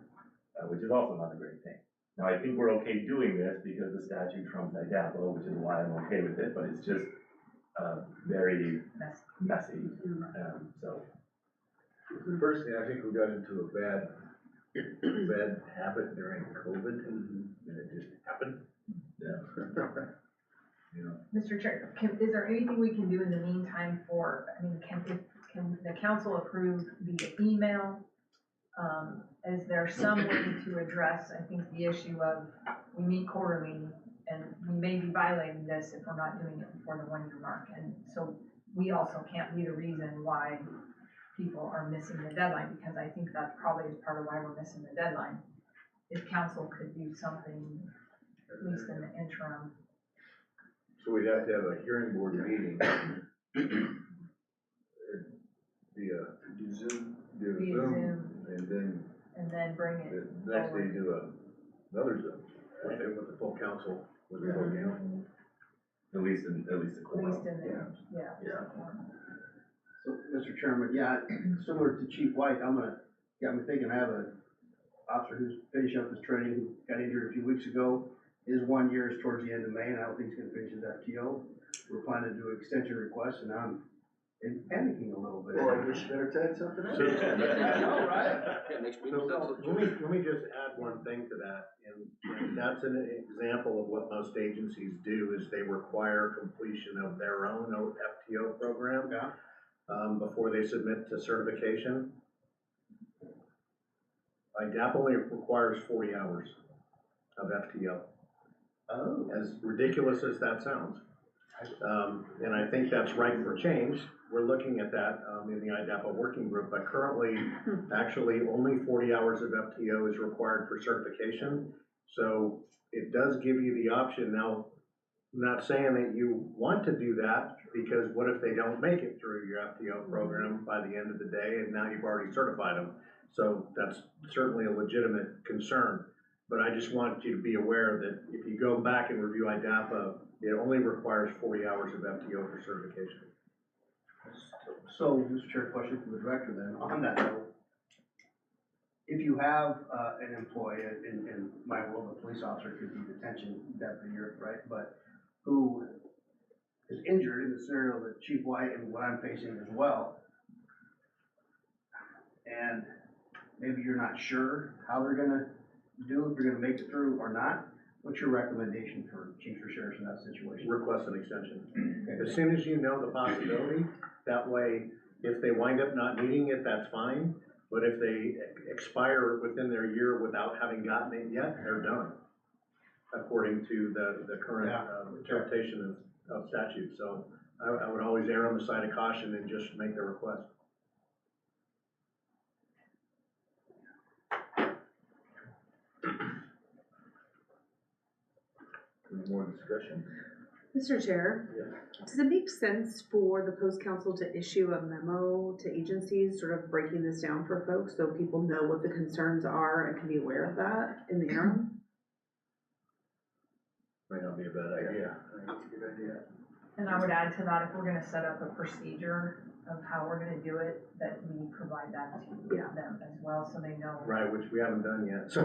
Speaker 6: which is also not a great thing. Now, I think we're okay doing this because the statute trumps IDAPA, which is why I'm okay with it, but it's just very messy, so.
Speaker 1: Personally, I think we got into a bad habit during COVID, and it just happened. Yeah. You know.
Speaker 11: Mr. Chair, is there anything we can do in the meantime can the council approve via email? Is there some way to address, I think, the issue of we meet quarterly and we may be violating this if we're not doing it before the 1 year mark, and so we also can't be the reason why people are missing the deadline, because I think that probably is part of why we're missing the deadline. If council could do something, at least in the interim.
Speaker 1: So we'd have to have a hearing board meeting. Via Zoom,
Speaker 11: and then bring it
Speaker 1: the next day do another Zoom with the full council,
Speaker 6: At least a quorum.
Speaker 11: Yeah.
Speaker 10: So, Mr. Chairman, yeah, similar to Chief White, I'm thinking I have an officer who's finishing up his training, who got injured a few weeks ago. His 1 year is towards the end of May, and I don't think he's gonna finish his FTO. We're planning to do an extension request, and I'm panicking a little bit.
Speaker 14: Well, I guess you better tag something else.
Speaker 10: I know, right?
Speaker 16: So, let me just add one thing to that, and that's an example of what most agencies do, is they require completion of their own FTO program.
Speaker 10: Yeah.
Speaker 16: Before they submit to certification. IDAPA only requires 40 hours of FTO.
Speaker 10: Oh.
Speaker 16: As ridiculous as that sounds. And I think that's ripe for change. We're looking at that in the IDAPA working group, but currently, actually, only 40 hours of FTO is required for certification. So it does give you the option. Now, I'm not saying that you want to do that, because what if they don't make it through your FTO program by the end of the day, and now you've already certified them? So that's certainly a legitimate concern. But I just want you to be aware that if you go back and review IDAPA, it only requires 40 hours of FTO for certification.
Speaker 10: So, Mr. Chair, question for the director then, on that note. If you have an employee, in my world, a police officer could be detention, deputy, right, but who is injured in the scenario that Chief White and what I'm facing as well, and maybe you're not sure how they're gonna do, if they're gonna make it through or not, what's your recommendation for chiefs or sheriffs in that situation?
Speaker 16: Request an extension. As soon as you know the possibility, that way, if they wind up not needing it, that's fine. But if they expire within their year without having gotten it yet, they're done, according to the current interpretation of statute. So I would always err on the side of caution and just make the request.
Speaker 1: Any more discussion?
Speaker 17: Mr. Chair, does it make sense for the post council to issue a memo to agencies, sort of breaking this down for folks so people know what the concerns are and can be aware of that in the interim?
Speaker 1: Might not be a bad idea.
Speaker 14: I think it's a good idea.
Speaker 11: And I would add to that, if we're gonna set up a procedure of how we're gonna do it, that we provide that to them as well, so they know.
Speaker 16: Right, which we haven't done yet. So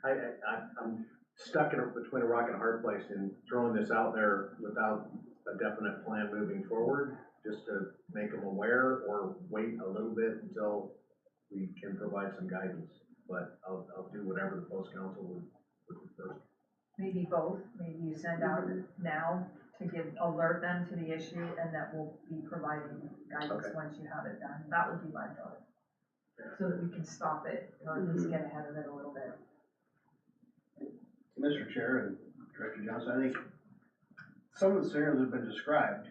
Speaker 16: I'm stuck between a rock and a hard place in throwing this out there without a definite plan moving forward, just to make them aware or wait a little bit until we can provide some guidance. But I'll do whatever the post council would prefer.
Speaker 11: Maybe both, maybe you send out now to alert them to the issue, and that we'll be providing guidance once you have it done. That would be my thought. So that we can stop it, or at least get ahead of it a little bit.
Speaker 10: Mr. Chair and Director Johnson, I think some of the scenarios have been described,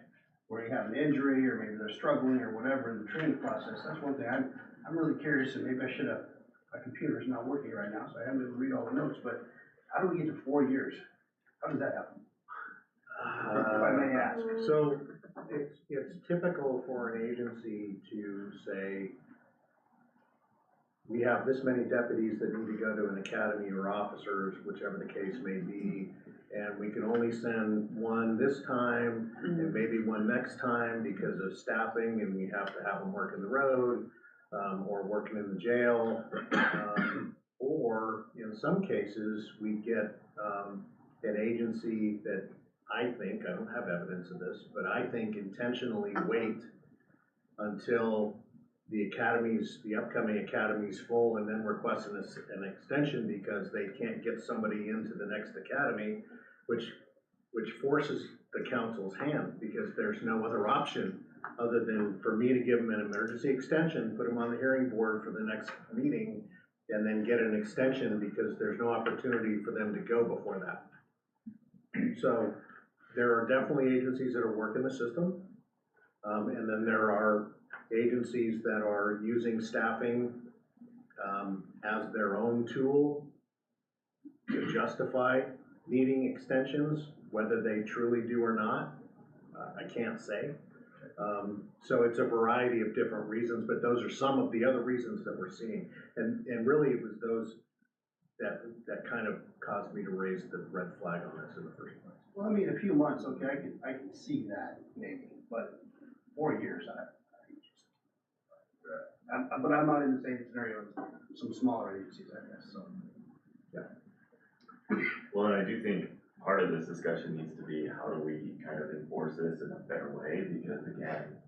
Speaker 10: where you have an injury, or maybe they're struggling, or whatever in the training process. That's one thing I'm really curious, and maybe I should have, my computer's not working right now, so I haven't been able to read all the notes, but how do we get to 4 years? How does that happen? If I may ask.
Speaker 16: So it's typical for an agency to say, we have this many deputies that need to go to an academy, or officers, whichever the case may be, and we can only send one this time and maybe one next time because of staffing, and we have to have them working the road, or working in the jail. Or in some cases, we get an agency that I don't have evidence of this, but I think intentionally wait until the upcoming academy's full, and then request an extension because they can't get somebody into the next academy, which forces the council's hand, because there's no other option other than for me to give them an emergency extension, put them on the hearing board for the next meeting, and then get an extension because there's no opportunity for them to go before that. So there are definitely agencies that are working the system. And then there are agencies that are using staffing as their own tool to justify needing extensions, whether they truly do or not, I can't say. So it's a variety of different reasons, but those are some of the other reasons that we're seeing. And really it was those that kind of caused me to raise the red flag on this in the first place.
Speaker 10: Well, I mean, a few months, okay, I can see that maybe, but 4 years, but I'm not in the same scenario as some smaller agencies, I guess, so.
Speaker 6: Yeah. Well, and I do think part of this discussion needs to be, how do we kind of enforce this in a fair way? Because again,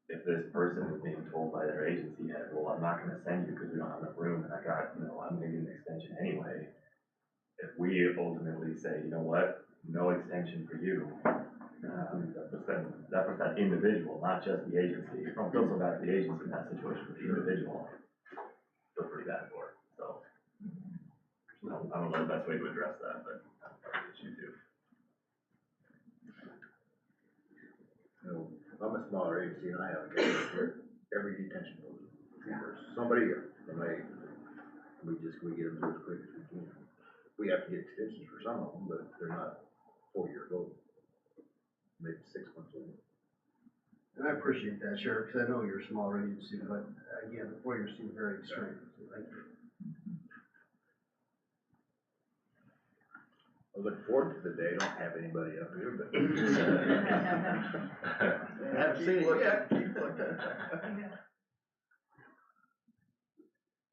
Speaker 6: if this person is being told by their agency head, well, I'm not gonna send you because we don't have enough room, and I'm gonna get an extension anyway. If we ultimately say, you know what, no extension for you, that puts that individual, not just the agency. You don't feel so bad for the agency in that situation, but the individual, feel pretty bad for it. So, I don't know the best way to address that, but that's part of the issue too.
Speaker 1: I'm a smaller agency and I have a guy here every detention post. Somebody, we get them through as quick as we can. We have to get extensions for some of them, but they're not 4 years old. Maybe 6 months old.
Speaker 10: And I appreciate that, Sheriff, because I know you're a smaller agency, but again, the 4 years seems very extreme, so thank you.
Speaker 1: I look forward to the day I don't have anybody up here, but. I haven't seen it yet.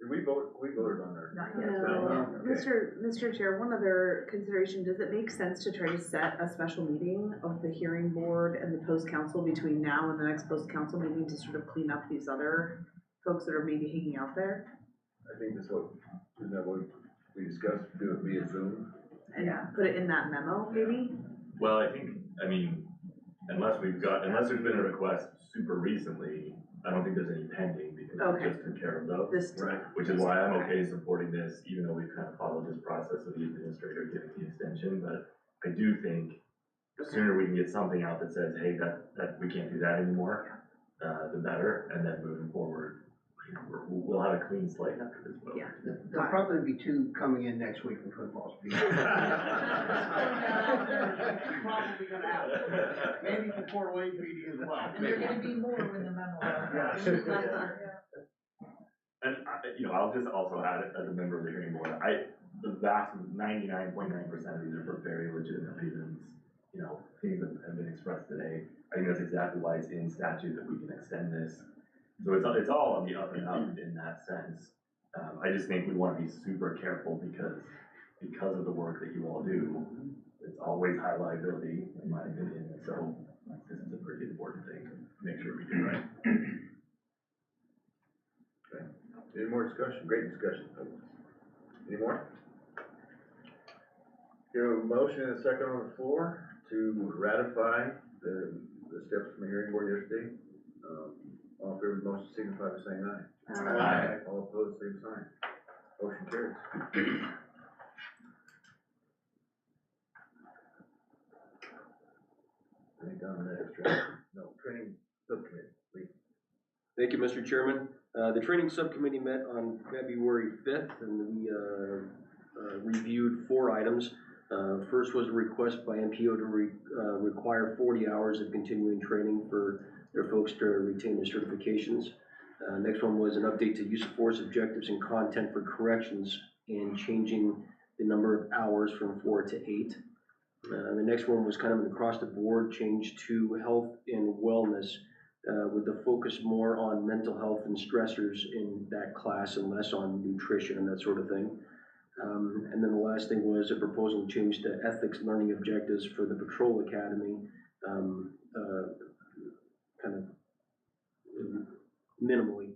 Speaker 1: We voted on our.
Speaker 11: Not yet.
Speaker 17: No, Mr. Chair, one other consideration, does it make sense to try to set a special meeting of the hearing board and the post council between now and the next post council meeting to sort of clean up these other folks that are maybe hanging out there?
Speaker 1: I think that's isn't that what we discussed, do it via Zoom?
Speaker 17: And put it in that memo, maybe?
Speaker 6: Well, unless there's been a request super recently, I don't think there's any pending, because we just took care of those. Which is why I'm okay supporting this, even though we've kind of followed this process of the administrator giving the extension. But I do think the sooner we can get something out that says, hey, that we can't do that anymore, the better. And then moving forward, we'll have a clean slate after this vote.
Speaker 10: Yeah, there'll probably be 2 coming in next week from Twin Falls. Probably gonna happen. Maybe from Fort Wayne PD as well.
Speaker 11: And there are gonna be more when the memo.
Speaker 6: And I'll just also add it as a member of the hearing board. The vast 99.9% of these are for very legitimate reasons. Things that have been expressed today. I think that's exactly why it's in statute that we can extend this. So it's all on the up and up in that sense. I just think we want to be super careful, because because of the work that you all do, it's always high liability, in my opinion, so this is a pretty important thing to make sure we do right.
Speaker 1: Okay. Any more discussion? Great discussion, folks. Any more? Here, a motion and a second on the floor to ratify the steps from the hearing board yesterday. All in favor of the motion, signify by saying aye.
Speaker 3: Aye.
Speaker 1: All opposed, same sign. Motion carries. I think I'm next, right? No, training subcommittee, please.
Speaker 18: Thank you, Mr. Chairman. The training subcommittee met on February 5th, and we reviewed 4 items. First was a request by MPO to require 40 hours of continuing training for their folks to retain their certifications. Next one was an update to use of force objectives and content for corrections and changing the number of hours from 4 to 8. The next one was kind of an across the board change to health and wellness, with the focus more on mental health and stressors in that class and less on nutrition and that sort of thing. And then the last thing was a proposal to change the ethics learning objectives for the patrol academy, kind of minimally.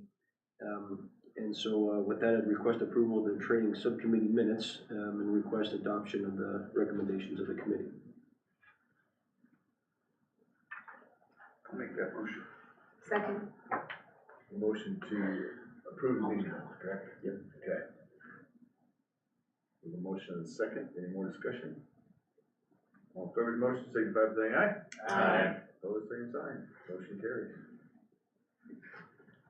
Speaker 18: And so with that, I'd request approval of the training subcommittee minutes, and request adoption of the recommendations of the committee.
Speaker 1: I'll make that motion.
Speaker 17: Second.
Speaker 1: Motion to approve the meeting minutes, correct? Yep. Okay. With a motion and a second, any more discussion? All in favor of the motion, signify by saying aye.
Speaker 3: Aye.
Speaker 1: Opposed, same sign. Motion carries.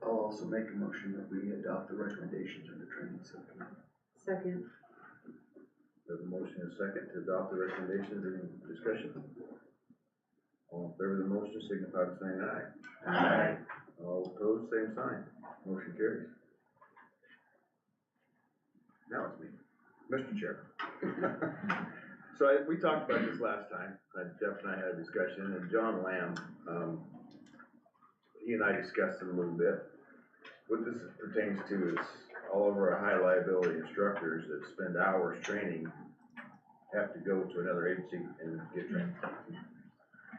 Speaker 14: I'll also make a motion that we adopt the recommendations of the training subcommittee.
Speaker 17: Second.
Speaker 1: We have a motion and a second to adopt the recommendations. Any discussion? All in favor of the motion, signify by saying aye.
Speaker 3: Aye.
Speaker 1: All opposed, same sign. Motion carries. Now it's me, Mr. Chairman. So we talked about this last time. Jeff and I had a discussion, and John Lamb, he and I discussed it a little bit. What this pertains to is all of our high liability instructors that spend hours training have to go to another agency and get trained.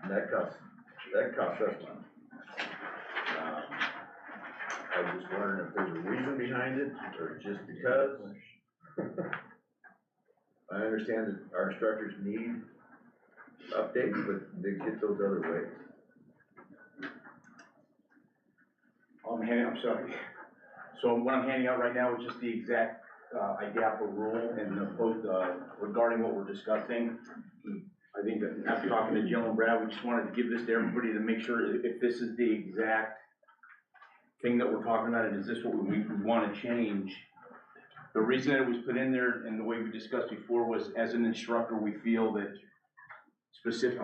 Speaker 1: And that costs us money. I was just wondering if there's a reason behind it, or just because. I understand that our instructors need updates, but they get those other ways.
Speaker 12: I'm sorry. So what I'm handing out right now is just the exact IDAPA rule and the post regarding what we're discussing. I think that after talking to Jill and Brad, we just wanted to give this to everybody to make sure if this is the exact thing that we're talking about, and is this what we want to change? The reason that it was put in there and the way we discussed before was, as an instructor, we feel that I'm sorry,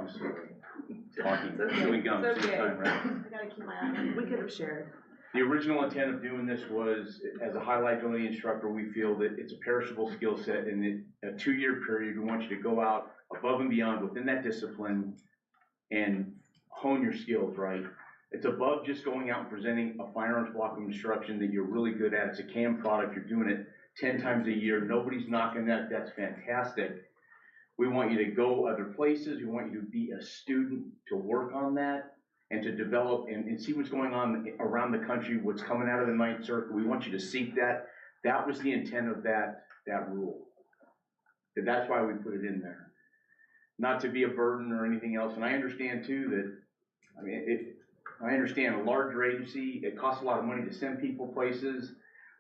Speaker 12: talking, chewing gum at the same time, right?
Speaker 17: I gotta keep my eye on it. We could have shared.
Speaker 12: The original intent of doing this was, as a high liability instructor, we feel that it's a perishable skill set, and in a 2-year period, we want you to go out above and beyond within that discipline and hone your skills, right? It's above just going out and presenting a firearms block of instruction that you're really good at. It's a CAM product, you're doing it 10 times a year, nobody's knocking that, that's fantastic. We want you to go other places, we want you to be a student to work on that and to develop and see what's going on around the country, what's coming out of the Ninth Circuit. We want you to seek that. That was the intent of that rule. And that's why we put it in there. Not to be a burden or anything else, and I understand too that, I mean, I understand a larger agency, it costs a lot of money to send people places.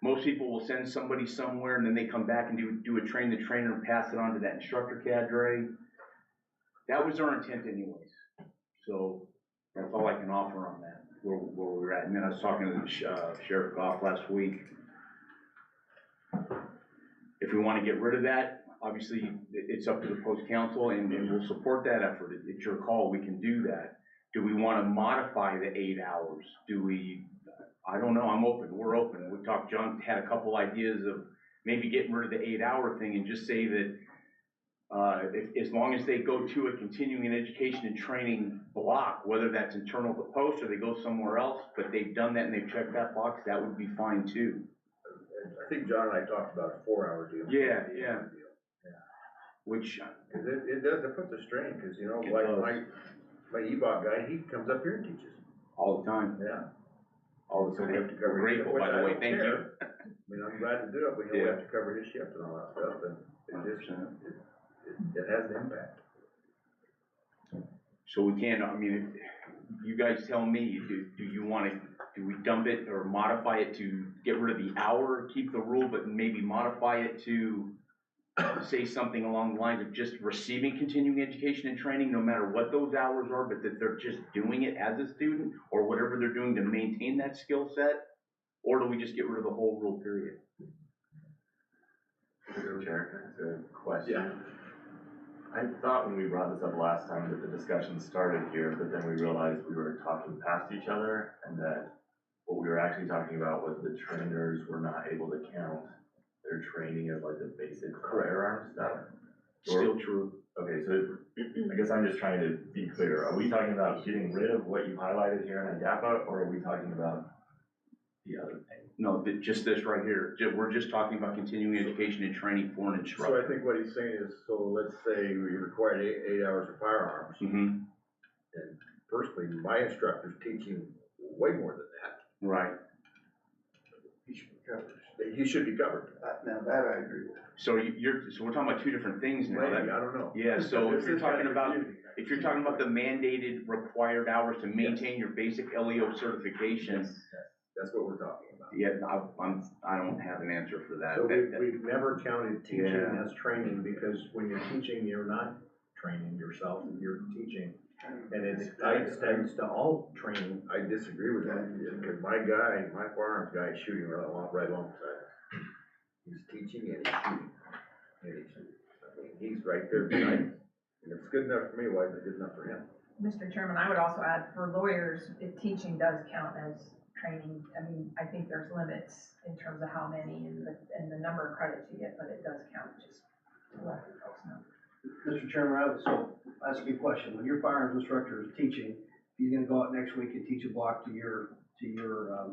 Speaker 12: Most people will send somebody somewhere and then they come back and do a train the trainer and pass it on to that instructor cadre. That was our intent anyways. So that's all I can offer on that, where we're at. And then I was talking to Sheriff Goff last week. If we want to get rid of that, obviously it's up to the post council and we'll support that effort. It's your call, we can do that. Do we want to modify the 8 hours? I don't know, I'm open, we're open. We talked, John had a couple ideas of maybe getting rid of the 8-hour thing and just say that as long as they go to a continuing education and training block, whether that's internal to post or they go somewhere else, but they've done that and they've checked that box, that would be fine too.
Speaker 1: I think John and I talked about a 4-hour deal.
Speaker 12: Yeah. which,
Speaker 1: Cause it does, it puts a strain, cause you know,
Speaker 12: It
Speaker 1: like
Speaker 12: does.
Speaker 1: my EBOC guy, he comes up here and teaches.
Speaker 12: all the time,
Speaker 1: Yeah.
Speaker 12: all the
Speaker 1: So
Speaker 12: time.
Speaker 1: we have to cover his shift,
Speaker 12: Grateful,
Speaker 1: which
Speaker 12: by
Speaker 1: I
Speaker 12: the way,
Speaker 1: don't
Speaker 12: thank you.
Speaker 1: care. I mean, I'm glad to do it, but you know, we
Speaker 12: Yeah.
Speaker 1: have to cover his shift and all that stuff, and it just, it has an impact.
Speaker 12: So we can, I mean, if you guys tell me, do you wanna, do we dump it or modify it to get rid of the hour, keep the rule, but maybe modify it to say something along the lines of just receiving continuing education and training, no matter what those hours are, but that they're just doing it as a student, or whatever they're doing to maintain that skill set? Or do we just get rid of the whole rule period?
Speaker 6: Mr. Chair, it's a question.
Speaker 1: Yeah.
Speaker 6: I thought when we brought this up last time that the discussion started here, but then we realized we were talking past each other and that what we were actually talking about was the trainers were not able to count their training as like the basic firearm stuff.
Speaker 12: Still true.
Speaker 6: Okay, so I guess I'm just trying to be clear. Are we talking about getting rid of what you highlighted here in IDAPA, or are we talking about the other thing?
Speaker 12: No, just this right here, we're just talking about continuing education and training for an
Speaker 1: So
Speaker 12: instructor.
Speaker 1: I think what he's saying is, so let's say we required eight hours of firearms,
Speaker 12: Mm-hmm,
Speaker 1: and personally, my instructor's teaching way more than that.
Speaker 12: right.
Speaker 14: He should be covered.
Speaker 1: He should be covered.
Speaker 14: Now that I agree with.
Speaker 12: So so we're talking about two different things now.
Speaker 1: Maybe,
Speaker 12: That-
Speaker 1: I don't know.
Speaker 12: Yeah, so
Speaker 1: This
Speaker 12: if you're
Speaker 1: is kinda
Speaker 12: talking about,
Speaker 1: confusing.
Speaker 12: if you're talking about the mandated required hours to maintain your basic LEO certification,
Speaker 1: Yes, that's what we're talking about.
Speaker 12: yeah, I don't have an answer for that.
Speaker 16: So
Speaker 12: That-
Speaker 16: we've never counted teaching
Speaker 12: Yeah.
Speaker 16: as training, because when you're teaching, you're not training yourself, you're teaching. And it extends to all training.
Speaker 1: I disagree with that, because my guy, my firearms guy is shooting right alongside. He's teaching and he's shooting. And he's shooting. I mean, he's right there tonight. And if it's good enough for me, why isn't it good enough for him?
Speaker 11: Mr. Chairman, I would also add, for lawyers, if teaching does count as training, I mean, I think there's limits in terms of how many and the number of credits you get, but it does count, just to let you folks know.
Speaker 10: Mr. Chairman, I would, so, ask you a question, when your firearms instructor is teaching, he's gonna go out next week and teach a block to your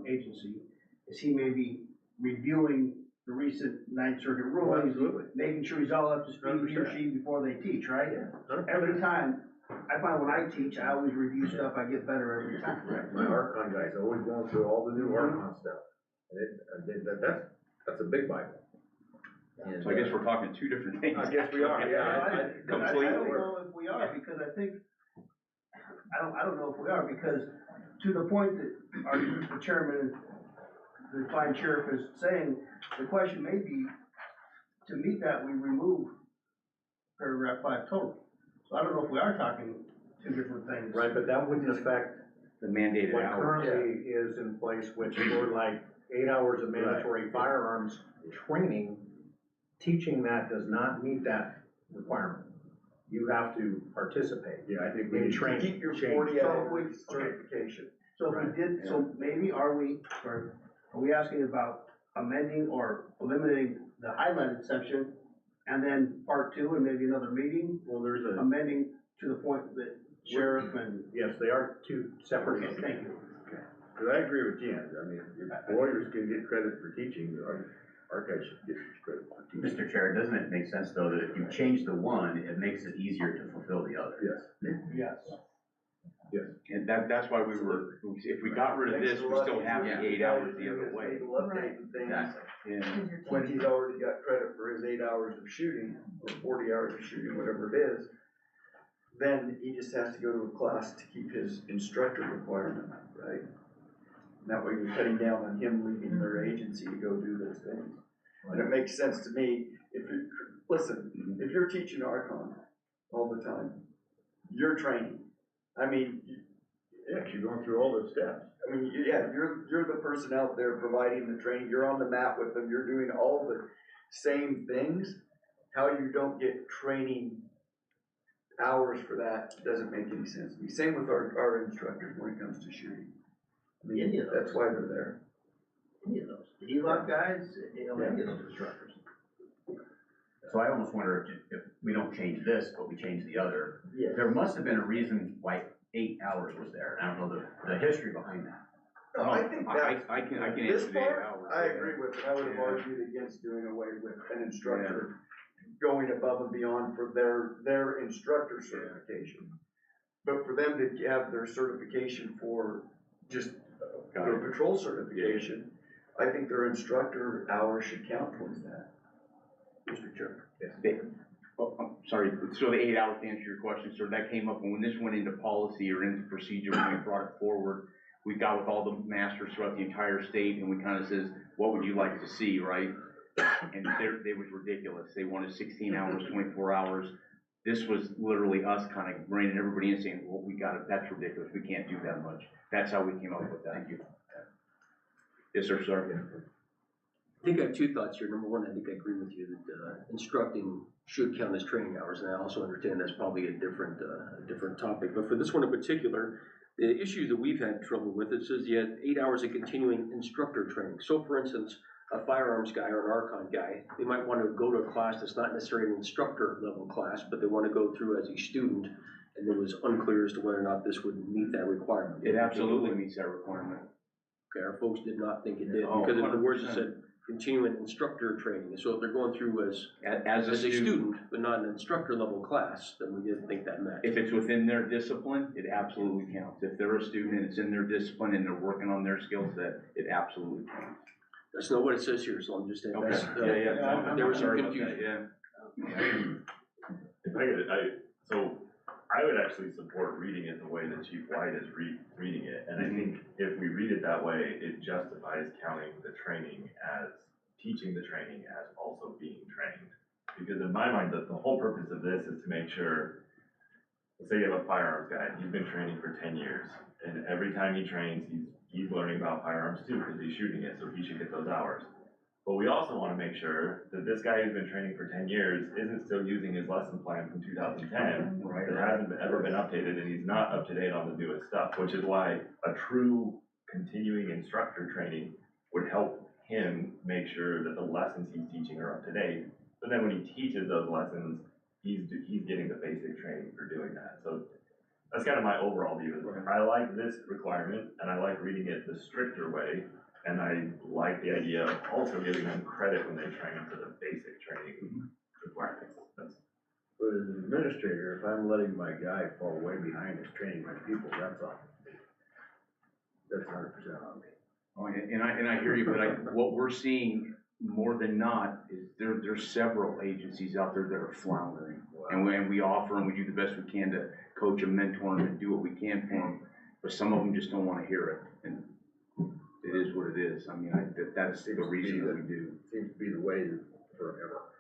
Speaker 10: agency, is he maybe reviewing the recent Ninth Circuit rulings?
Speaker 1: Absolutely.
Speaker 10: Making sure he's all up to speed, he or she, before they teach, right?
Speaker 1: Yeah.
Speaker 10: Every time, I find when I teach, I always review stuff, I get better every time.
Speaker 1: Right, my Archon guy's always going through all the new Archon stuff. And that's a big Bible. And,
Speaker 12: So I guess we're talking two different things.
Speaker 1: I guess we are, yeah.
Speaker 10: I
Speaker 12: Completely.
Speaker 10: don't know if we are, because I think, I don't know if we are, because to the point that the chairman, the fine sheriff is saying, the question may be, to meet that, we remove paragraph 5 total. So I don't know if we are talking two different things.
Speaker 16: Right, but that wouldn't affect
Speaker 12: The mandated
Speaker 16: what
Speaker 12: hours.
Speaker 16: currently is in place, which for like 8 hours of mandatory firearms training. Teaching that does not meet that requirement. You have to participate.
Speaker 1: Yeah, I think we
Speaker 16: In
Speaker 1: need to
Speaker 16: training.
Speaker 14: Keep your
Speaker 16: Change.
Speaker 14: 40
Speaker 10: So
Speaker 14: hours certification.
Speaker 10: So if we did, so maybe are we asking about amending or eliminating the highlighted section, and then part 2 and maybe another meeting,
Speaker 16: Well, there's a,
Speaker 10: amending to the point that sheriff and.
Speaker 16: yes, they are two separate
Speaker 10: Okay,
Speaker 16: issues.
Speaker 10: thank you.
Speaker 1: Because I agree with Jen, I mean, if lawyers can get credit for teaching, our guys should get credit for teaching.
Speaker 4: Mr. Chair, doesn't it make sense though that if you change the one, it makes it easier to fulfill the other?
Speaker 1: Yes.
Speaker 10: Yes.
Speaker 12: And that's why we were, if we got rid of this, we still have the 8 hours the other way.
Speaker 14: People updating things.
Speaker 12: Yeah.
Speaker 11: Because you're
Speaker 14: When
Speaker 11: teaching.
Speaker 14: he's already got credit for his 8 hours of shooting, or 40 hours of shooting, whatever it is, then he just has to go to a class to keep his instructor requirement, right? And that way you're cutting down on him leaving their agency to go do those things. And it makes sense to me, listen, if you're teaching Archon all the time, you're training. I mean,
Speaker 1: Yeah, 'cause you're going through all those steps.
Speaker 14: I mean, yeah, you're the person out there providing the training, you're on the mat with them, you're doing all the same things. How you don't get training hours for that doesn't make any sense to me. Same with our instructors when it comes to shooting. I mean,
Speaker 10: Any of those.
Speaker 14: that's why they're there.
Speaker 10: Any of those, the ELOC guys, any of those instructors.
Speaker 4: So I almost wonder if we don't change this, but we change the other.
Speaker 14: Yes.
Speaker 4: There must have been a reason why 8 hours was there, and I don't know the history behind that.
Speaker 14: No, I think that,
Speaker 12: I can
Speaker 14: this
Speaker 12: answer the 8
Speaker 14: part,
Speaker 12: hours.
Speaker 14: I agree with, it. I would have
Speaker 12: Yeah.
Speaker 14: argued against doing away with an instructor going above and beyond for their instructor certification. But for them to have their certification for just their patrol certification, I think their instructor hours should count towards that.
Speaker 1: Mr. Chairman.
Speaker 12: I'm sorry, so the 8 hours to answer your question, sir, that came up when this went into policy or into procedure, when we brought it forward. We got with all the masters throughout the entire state and we kind of says, what would you like to see, right? And they was ridiculous. They wanted 16 hours, 24 hours. This was literally us kind of reining everybody in saying, well, that's ridiculous. We can't do that much. That's how we came up with that. Thank you. Yes, sir, sorry.
Speaker 18: I think I have two thoughts here. Number one, I think I agree with you that instructing should count as training hours, and I also understand that's probably a different topic. But for this one in particular, the issue that we've had trouble with, it says you had 8 hours of continuing instructor training. So for instance, a firearms guy or an Archon guy, they might want to go to a class that's not necessarily an instructor level class, but they want to go through as a student, and it was unclear as to whether or not this would meet that requirement.
Speaker 12: It absolutely meets that requirement.
Speaker 18: Okay, our folks did not think it did,
Speaker 12: Oh,
Speaker 18: because in the words it
Speaker 12: 100%.
Speaker 18: said continuing instructor training. So if they're going through as
Speaker 12: a student,
Speaker 18: but not an instructor level class, then we didn't think that matched.
Speaker 12: If it's within their discipline, it absolutely counts. If they're a student and it's in their discipline and they're working on their skill set, it absolutely counts.
Speaker 18: That's not what it says here, so I'm just saying,
Speaker 12: Okay.
Speaker 18: that's, there was some confusion.
Speaker 6: If I could, so I would actually support reading it the way that Chief White is reading it, and I think if we read it that way, it justifies counting the training as, teaching the training as also being trained. Because in my mind, the whole purpose of this is to make sure, let's say you have a firearms guy, he's been training for 10 years, and every time he trains, he's learning about firearms too, because he's shooting it, so he should get those hours. But we also want to make sure that this guy who's been training for 10 years isn't still using his lesson plan from 2010, that hasn't ever been updated, and he's not up to date on the newest stuff, which is why a true continuing instructor training would help him make sure that the lessons he's teaching are up to date. But then when he teaches those lessons, he's getting the basic training for doing that. So that's kind of my overall view. I like this requirement, and I like reading it the stricter way. And I like the idea of also giving them credit when they train for the basic training requirements.
Speaker 1: But as an administrator, if I'm letting my guy fall way behind his training my people, that's on me. That's 100% on me.
Speaker 12: Oh, and I hear you, but what we're seeing more than not is there's several agencies out there that are floundering. Wow. And we offer them, we do the best we can to coach them, mentor them, and do what we can for them. But some of them just don't want to hear it. And it is what it is. I mean, that's the reason that we do.
Speaker 1: Seems to be the way forever.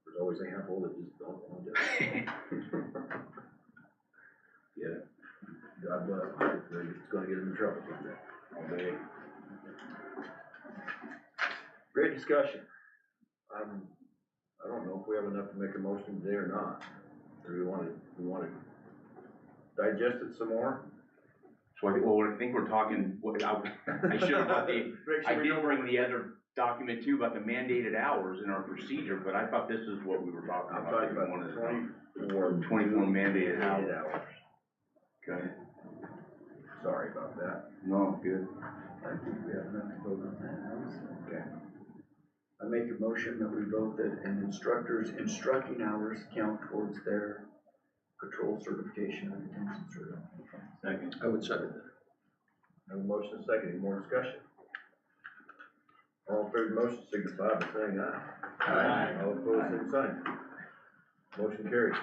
Speaker 1: There's always a handful that just don't want to do it. Yeah. God bless. It's gonna get them in trouble someday. All day. Great discussion. I don't know if we have enough to make a motion today or not. Do we wanna digest it some more?
Speaker 12: So I think we're talking, I should have brought I did bring the other document too about the mandated hours in our procedure, but I thought this is what we were talking about.
Speaker 1: I'm talking about
Speaker 12: 24 mandated hours. Okay.
Speaker 1: Sorry about that.
Speaker 12: No, good.
Speaker 14: I think we have enough to vote on that. Okay. I make a motion that we vote that an instructor's instructing hours count towards their patrol certification or detention certification.
Speaker 15: Second.
Speaker 18: I would second that.
Speaker 1: No motion and second, any more discussion? All in favor of the motion, signify by saying aye. Aye. All opposed, same sign. Motion carries.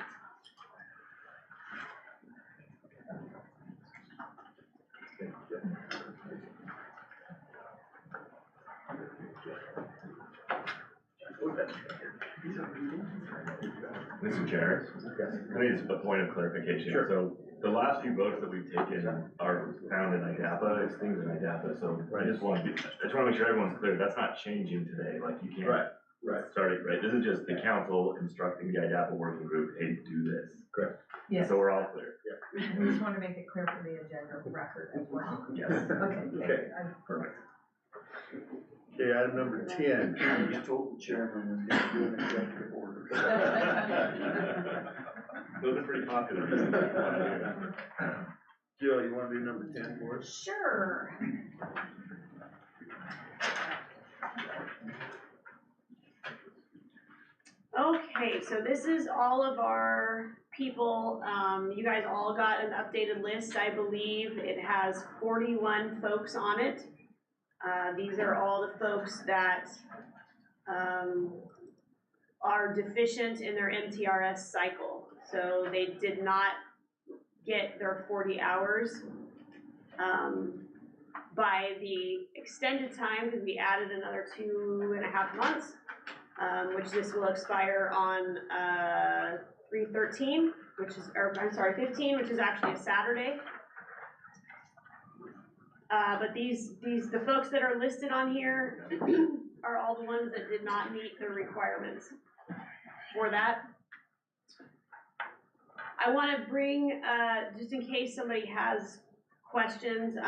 Speaker 1: Thank you, Jeff.
Speaker 6: Mr. Chair, can I just a point of clarification?
Speaker 1: Sure.
Speaker 6: So the last few votes that we've taken are found in IDAPA, it's things in IDAPA, so I just want to make sure everyone's clear, that's not changing today, like you can't.
Speaker 1: Right.
Speaker 6: Start it, right, this is just the council instructing the IDAPA working group, hey, do this.
Speaker 1: Correct.
Speaker 11: Yes.
Speaker 6: So we're all clear.
Speaker 11: I just want to make it clear for the agenda record as well.
Speaker 6: Yes.
Speaker 1: Okay.
Speaker 6: Perfect.
Speaker 1: Okay, item number 10.
Speaker 14: I just told the chairman was gonna do an executive order.
Speaker 6: Those are pretty popular.
Speaker 1: Jill, you wanna do number 10 for us?
Speaker 11: Sure.
Speaker 7: Okay,
Speaker 19: Okay, so this is all of our people, you guys all got an updated list, I believe. It has 41 folks on it. These are all the folks that, are deficient in their MTRS cycle. So they did not get their 40 hours, by the extended time, because we added another 2.5 months. Which this will expire on 3/13, which is, or I'm sorry, 15, which is actually a Saturday. But the folks that are listed on here are all the ones that did not meet the requirements for that. I want to bring, just in case somebody has questions,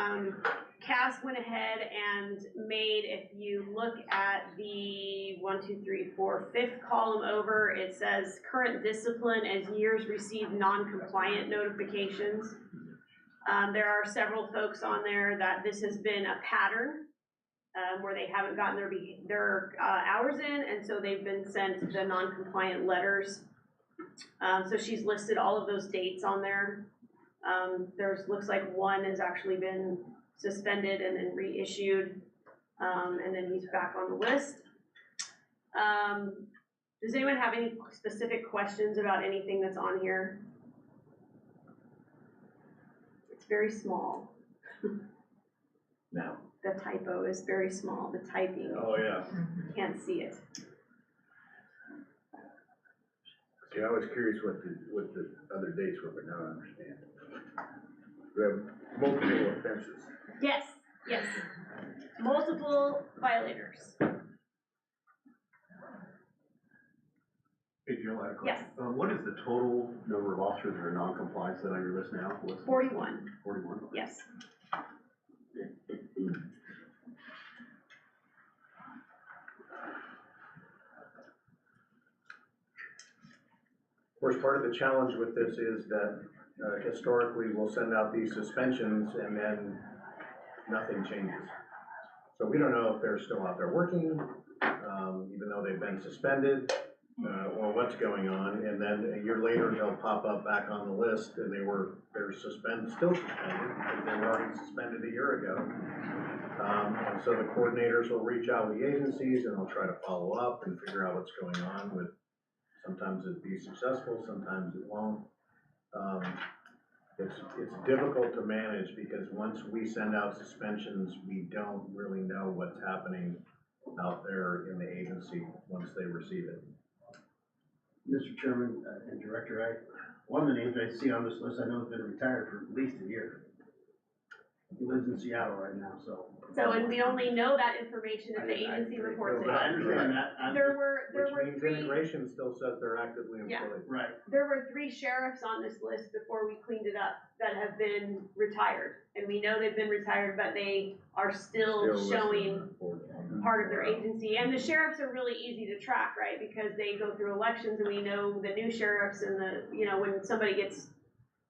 Speaker 19: Cass went ahead and made, if you look at the 5th column over, it says current discipline as years received non-compliant notifications. There are several folks on there that this has been a pattern, where they haven't gotten their hours in, and so they've been sent the non-compliant letters. So she's listed all of those dates on there. Looks like one has actually been suspended and then reissued, and then he's back on the list. Does anyone have any specific questions about anything that's on here? It's very small.
Speaker 16: No.
Speaker 19: The typo is very small, the typing.
Speaker 16: Oh, yeah.
Speaker 19: Can't see it.
Speaker 1: See, I was curious what the other dates were, but now I understand. We have multiple offenses.
Speaker 19: Yes, yes. Multiple violators.
Speaker 16: Hey, Jill, I had a
Speaker 19: Yes.
Speaker 16: question. What is the total number of officers that are non-compliant that on your list now?
Speaker 19: 41.
Speaker 16: 41?
Speaker 19: Yes.
Speaker 16: Of course, part of the challenge with this is that historically we'll send out these suspensions and then nothing changes. So we don't know if they're still out there working, even though they've been suspended, or what's going on. And then a year later, they'll pop up back on the list and they're still suspended because they were already suspended a year ago. And so the coordinators will reach out with the agencies and they'll try to follow up and figure out what's going on with. Sometimes it'll be successful, sometimes it won't. It's difficult to manage because once we send out suspensions, we don't really know what's happening out there in the agency once they receive it.
Speaker 10: Mr. Chairman and Director, one of the names I see on this list, I know has been retired for at least a year. He lives in Seattle right now, so.
Speaker 19: So, and we only know that information if the agency reports it.
Speaker 10: I understand that.
Speaker 19: There were
Speaker 16: Which means
Speaker 19: 3.
Speaker 16: integration still says they're actively employed.
Speaker 10: Right.
Speaker 19: There were 3 sheriffs on this list before we cleaned it up that have been retired. And we know they've been retired, but they are still showing part of their agency. And the sheriffs are really easy to track, right? Because they go through elections and we know the new sheriffs and when somebody gets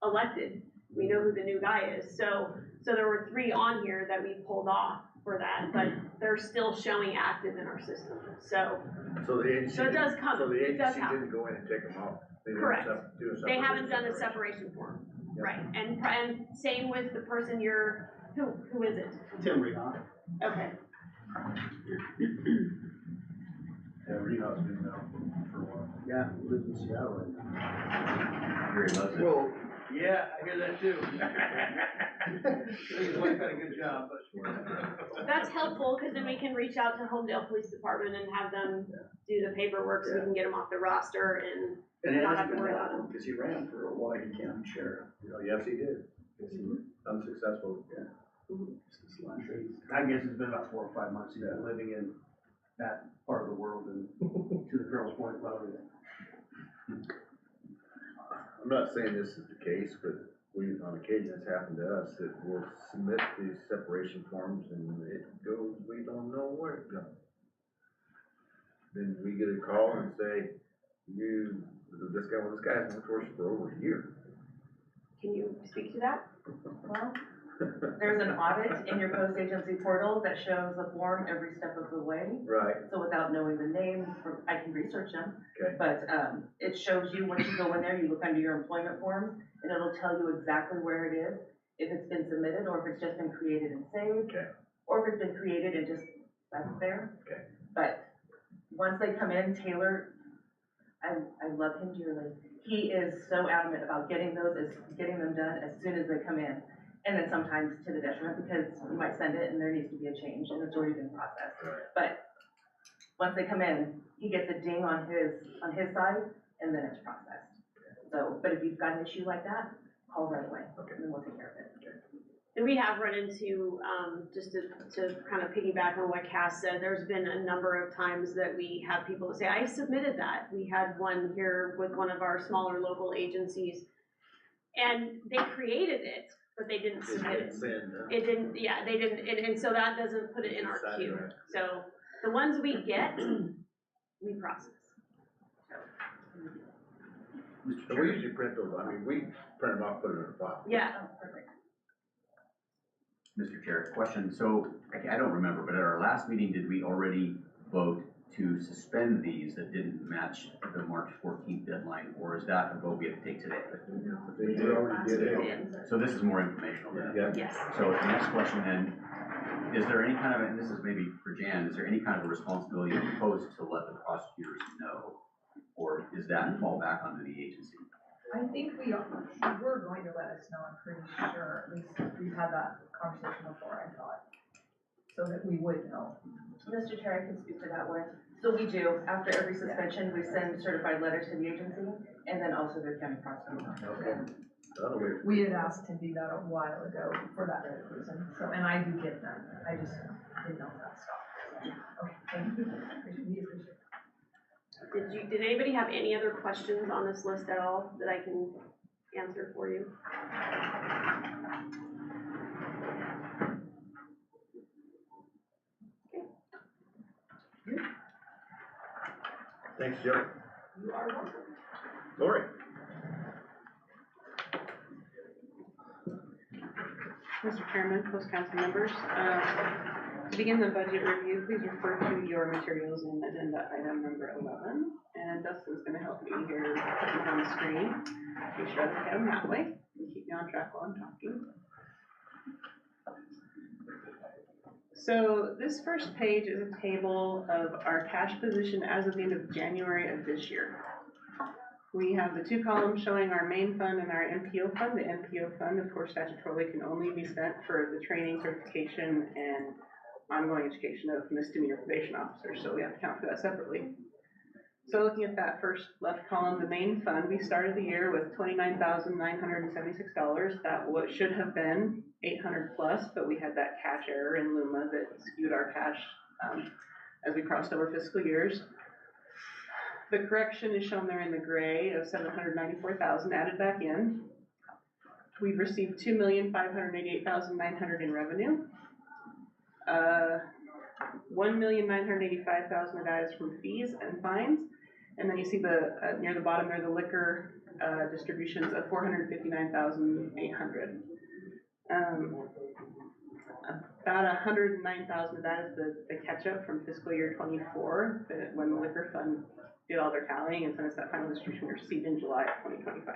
Speaker 19: elected, we know who the new guy is. So there were 3 on here that we pulled off for that, but they're still showing active in our system. So
Speaker 1: the agency.
Speaker 19: So it does come.
Speaker 1: So the
Speaker 19: It does
Speaker 1: agency
Speaker 19: happen.
Speaker 1: didn't go in and take them out. They didn't
Speaker 19: Correct.
Speaker 1: do a
Speaker 19: They haven't done a separation form, right? And same with the person who is it?
Speaker 10: Tim Rehon.
Speaker 19: Okay.
Speaker 10: Yeah, Rehon's been out for a while. Yeah, he lives in Seattle right now.
Speaker 4: Very loves it.
Speaker 1: Well,
Speaker 10: yeah, I hear that too. His wife had a good job, but.
Speaker 19: That's helpful, because then we can reach out to Homedale Police Department and have them do the paperwork so we can get them off the roster and
Speaker 14: it
Speaker 19: not
Speaker 14: has
Speaker 19: have to
Speaker 14: been
Speaker 19: worry about them.
Speaker 14: because he ran for a Hawaii County Sheriff.
Speaker 16: Oh, yes, he did. Unsuccessful.
Speaker 14: Yeah.
Speaker 10: I guess it's been about 4 or 5 months he's been living in that part of the world and to the Girls Point Road.
Speaker 1: I'm not saying this is the case, but on occasion it's happened to us that we'll submit these separation forms and it goes, we don't know where it goes. Then we get a call and say, this guy's been forced for over a year.
Speaker 19: Can you speak to that?
Speaker 5: Well,
Speaker 20: There's an audit in your post agency portal that shows the form every step of the way.
Speaker 1: Right,
Speaker 20: So without knowing the name, I can research them.
Speaker 1: okay.
Speaker 20: But, it shows you, once you go in there, you look under your employment forms, and it'll tell you exactly where it is, if it's been submitted, or if it's just been created and saved.
Speaker 1: Okay.
Speaker 20: Or if it's been created and just left there.
Speaker 1: Okay.
Speaker 20: But, once they come in, Taylor, I love him dearly. He is so adamant about getting them done as soon as they come in. And then sometimes to the detriment, because you might send it and there needs to be a change, and it's already been processed.
Speaker 1: Right.
Speaker 20: But, once they come in, he gets a ding on his side, and then it's processed. So, but if you've got an issue like that, call right away, and then we'll take care of it.
Speaker 19: And we have run into, just to kind of piggyback on what Cass said, there's been a number of times that we have people say, I submitted that. We had one here with one of our smaller local agencies, and they created it, but they didn't submit it. It didn't, yeah, they didn't, and so that doesn't put it in our queue. So the ones we get, we process.
Speaker 1: So we usually print those, I mean, we print them off, put it in a file.
Speaker 19: Yeah.
Speaker 20: Perfect.
Speaker 4: Mr. Chair, question, so, I don't remember, but at our last meeting, did we already vote to suspend these that didn't match the March 14th deadline, or is that a vote we have to take today?
Speaker 1: We already did it.
Speaker 4: Okay, so this is more informational then?
Speaker 1: Yeah.
Speaker 19: Yes.
Speaker 4: So the next question then, is there any kind of, and this is maybe for Jan, is there any kind of a responsibility of the post to let the prosecutors know? Or is that fall back onto the agency?
Speaker 11: I think we were going to let us know, I'm pretty sure, at least we've had that conversation before, I thought, so that we would know.
Speaker 20: Mr. Chair, I can speak to that one. So we do, after every suspension, we send certified letters to the agency, and then also their county prosecutor.
Speaker 1: Okay. That'll be.
Speaker 11: We had asked to do that a while ago for that very reason, so, and I do get that, I just didn't know if that stopped. Okay, thank you, we appreciate it.
Speaker 19: Did anybody have any other questions on this list at all that I can answer for you?
Speaker 1: Thanks, Joe.
Speaker 19: You are welcome.
Speaker 1: Lori?
Speaker 21: Mr. Chairman, post council members, to begin the budget review, please refer to your materials in agenda item number 11. And Dustin's gonna help me here, put them on the screen. Make sure that I have them that way, and keep me on track while I'm talking. So this first page is a table of our cash position as of the end of January of this year. We have the two columns showing our main fund and our MPO fund. The MPO fund, of course, statutorily can only be spent for the training, certification, and ongoing education of misdemeanor probation officers, so we have to count for that separately. So looking at that first left column, the main fund, we started the year with $29,976. That should have been 800 plus, but we had that cash error in Luma that skewed our cash as we crossed over fiscal years. The correction is shown there in the gray of 794,000 added back in. We've received 2,588,900 in revenue. 1,985,000 of that is from fees and fines. And then you see the, near the bottom there, the liquor distributions of 459,800. About 109,000 of that is the catch-up from fiscal year 24, when the liquor fund did all their tallying and sent us that final distribution we received in July of 2025,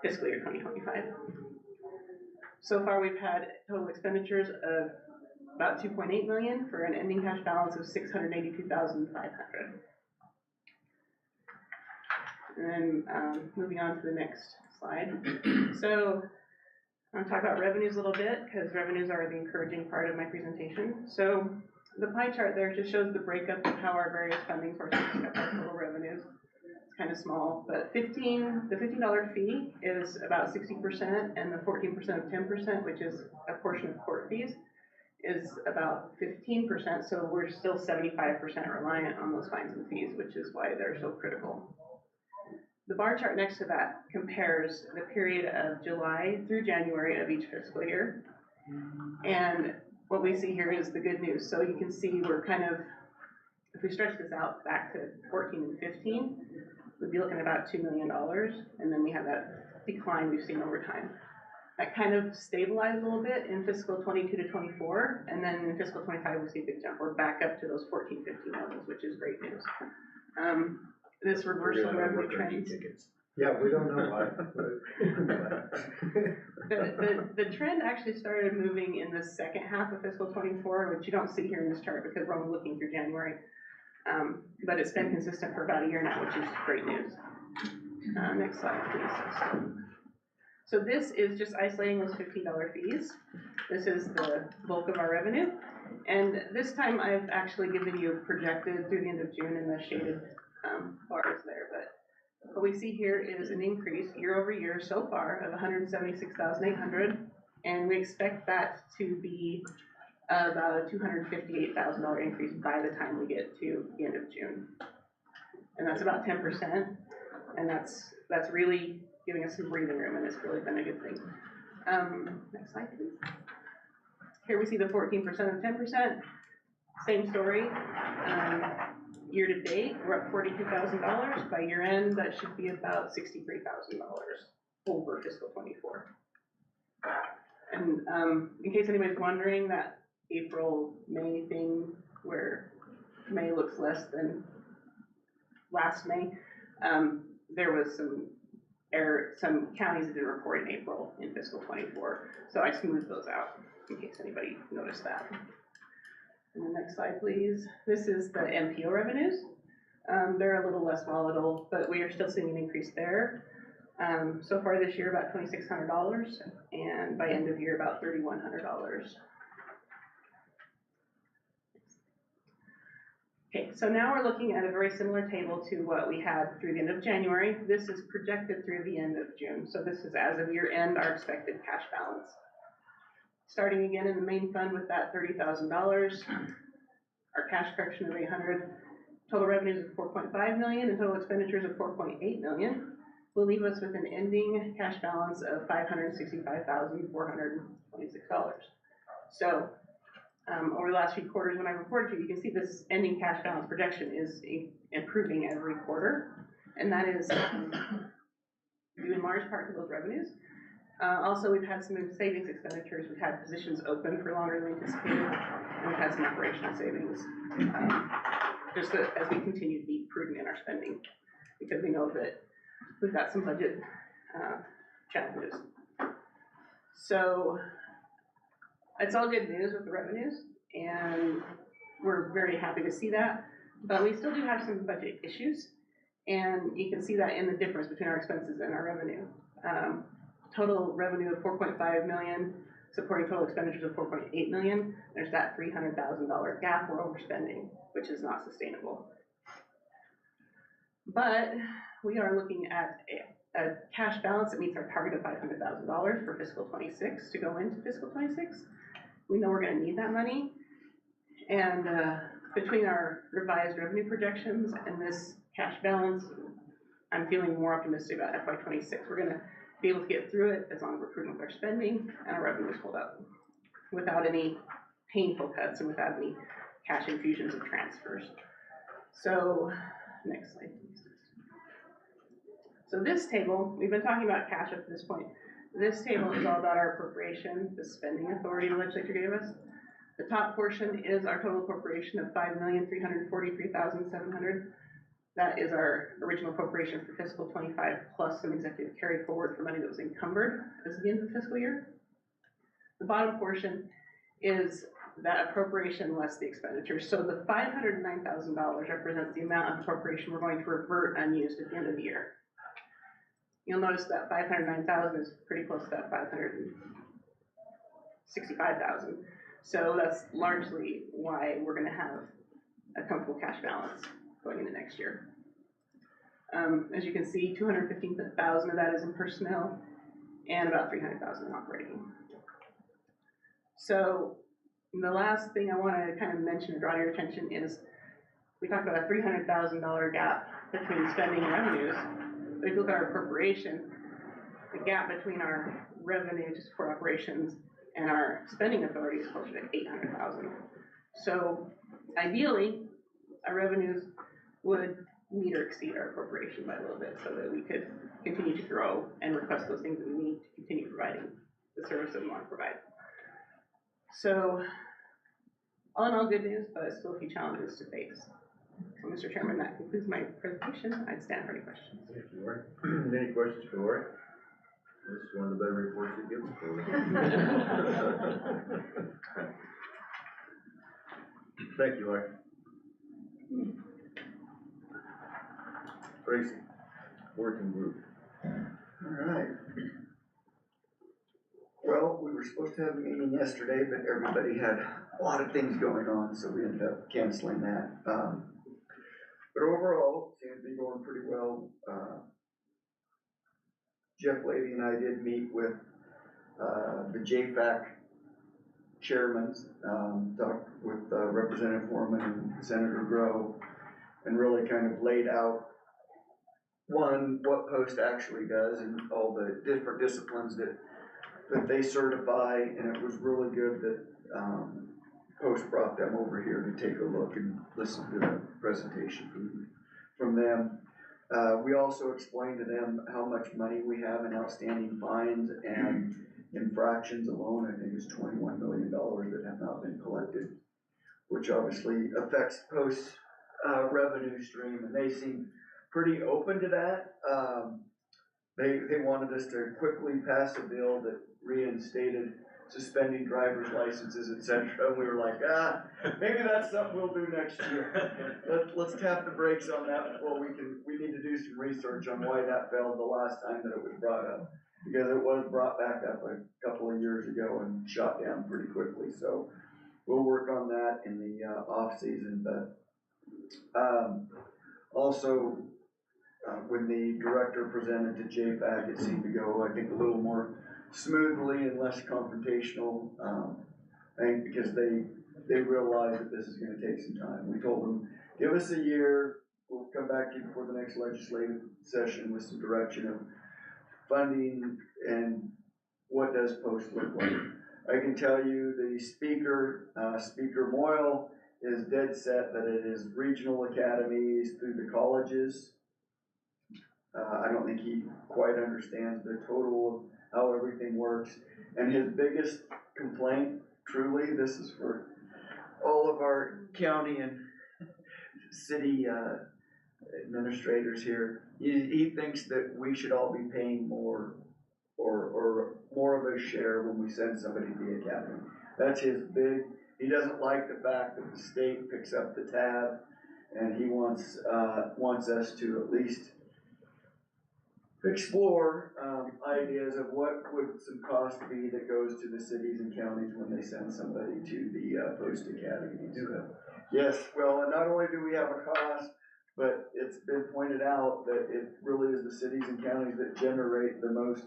Speaker 21: fiscal year 2025. So far, we've had total expenditures of about 2.8 million for an ending cash balance of 682,500. And then moving on to the next slide. So I'm gonna talk about revenues a little bit because revenues are the encouraging part of my presentation. So the pie chart there just shows the breakup of how our various funding sources make up our total revenues. It's kind of small, but the $15 fee is about 60%, and the 14% of 10%, which is a portion of court fees, is about 15%, so we're still 75% reliant on those fines and fees, which is why they're so critical. The bar chart next to that compares the period of July through January of each fiscal year. And what we see here is the good news. So you can see we're kind of, if we stretch this out back to 14 and 15, we'd be looking at about $2 million, and then we have that decline we've seen over time. That kind of stabilized a little bit in fiscal 22 to 24, and then in fiscal 25, we see a big jump. We're back up to those 14, 15 levels, which is great news. This reversal revenue trends.
Speaker 16: Yeah, we don't know why.
Speaker 21: The trend actually started moving in the second half of fiscal 24, which you don't see here in this chart because we're only looking through January. But it's been consistent for about a year now, which is great news. Next slide, please. So this is just isolating those $15 fees. This is the bulk of our revenue. And this time I've actually given you projected through the end of June in the shaded bars there. But what we see here is an increase year over year so far of $176,800. And we expect that to be about a $258,000 increase by the time we get to the end of June. And that's about 10%. And that's really giving us some breathing room, and it's really been a good thing. Next slide, please. Here we see the 14% of 10%. Same story. Year to date, we're up $42,000. By year end, that should be about $63,000 over fiscal 24. And in case anybody's wondering, that April-May thing where May looks less than last May, there was some counties that didn't report in April in fiscal 24. So I smoothed those out in case anybody noticed that. And the next slide, please. This is the MPO revenues. They're a little less volatile, but we are still seeing an increase there. So far this year, about $2,600, and by end of year, about $3,100. Okay, so now we're looking at a very similar table to what we had through the end of January. This is projected through the end of June. So this is as of year end, our expected cash balance. Starting again in the main fund with that $30,000, our cash correction of $800, total revenues of $4.5 million, and total expenditures of $4.8 million will leave us with an ending cash balance of $565,426. So over the last few quarters when I reported to you, you can see this ending cash balance projection is improving every quarter, and that is due in large part to those revenues. Also, we've had some savings expenditures. We've had positions open for longer than we anticipated, and we've had some operational savings, just as we continue to be prudent in our spending, because we know that we've got some budget challenges. So it's all good news with the revenues, and we're very happy to see that, but we still do have some budget issues, and you can see that in the difference between our expenses and our revenue. Total revenue of $4.5 million, supporting total expenditures of $4.8 million. There's that $300,000 gap we're overspending, which is not sustainable. But we are looking at a cash balance that meets our target of $500,000 for fiscal 26 to go into fiscal 26. We know we're gonna need that money. And between our revised revenue projections and this cash balance, I'm feeling more optimistic about FY 26. We're gonna be able to get through it as long as we're prudent with our spending and our revenues hold up without any painful cuts and without any cash infusions and transfers. So, next slide, please. So this table, we've been talking about cash up to this point. This table is all about our appropriation, the spending authority the legislature gave us. The top portion is our total appropriation of $5,343,700. That is our original appropriation for fiscal 25 plus some executive carry forward for money that was encumbered as of the end of the fiscal year. The bottom portion is that appropriation less the expenditures. So the $509,000 represents the amount of appropriation we're going to revert unused at the end of the year. You'll notice that $509,000 is pretty close to that $565,000. So that's largely why we're gonna have a comfortable cash balance going into next year. As you can see, $215,000 of that is in personnel and about $300,000 in operating. So the last thing I wanna kind of mention or draw your attention is, we talked about a $300,000 gap between spending and revenues. But if you look at our appropriation, the gap between our revenue to support operations and our spending authority is closer to $800,000. So ideally, our revenues would meet or exceed our appropriation by a little bit so that we could continue to grow and request those things that we need to continue providing the service that we want to provide. So, all in all, good news, but still a few challenges to face. So, Mr. Chairman, that concludes my presentation. I'd stand for any questions.
Speaker 1: Thank you, Lori. Any questions for Lori? This is one of the better reports it gives for Thank you, Lori. Tracy, working group.
Speaker 14: All right. Well, we were supposed to have a meeting yesterday, but everybody had a lot of things going on, so we ended up canceling that. But overall, it seems to be going pretty well. Jeff Levy and I did meet with the JFAC chairmen, talked with Representative Foreman and Senator Grow, and really kind of laid out, one, what POST actually does and all the different disciplines that they certify, and it was really good that POST brought them over here to take a look and listen to the presentation from them. We also explained to them how much money we have in outstanding fines and infractions alone. I think it's $21 million that have not been collected, which obviously affects POST's revenue stream, and they seem pretty open to that. They wanted us to quickly pass a bill that reinstated suspending driver's licenses, etc. And we were like, maybe that's something we'll do next year. Let's tap the brakes on that before we need to do some research on why that failed the last time that it was brought up. Because it was brought back up a couple of years ago and shot down pretty quickly. So we'll work on that in the off season. But also, when the director presented to JFAC, it seemed to go, I think, a little more smoothly and less confrontational. I think because they realize that this is going to take some time. We told them, give us a year. We'll come back to you before the next legislative session with some direction of funding and what does POST look like. I can tell you the speaker, Speaker Moyle, is dead set that it is regional academies through the colleges. I don't think he quite understands the total of how everything works. And his biggest complaint, truly, this is for all of our county and city administrators here, he thinks that we should all be paying more or more of a share when we send somebody to the academy. That's his big, he doesn't like the fact that the state picks up the tab, and he wants us to at least explore ideas of what would some cost be that goes to the cities and counties when they send somebody to the POST academies. Yes, well, and not only do we have a cost, but it's been pointed out that it really is the cities and counties that generate the most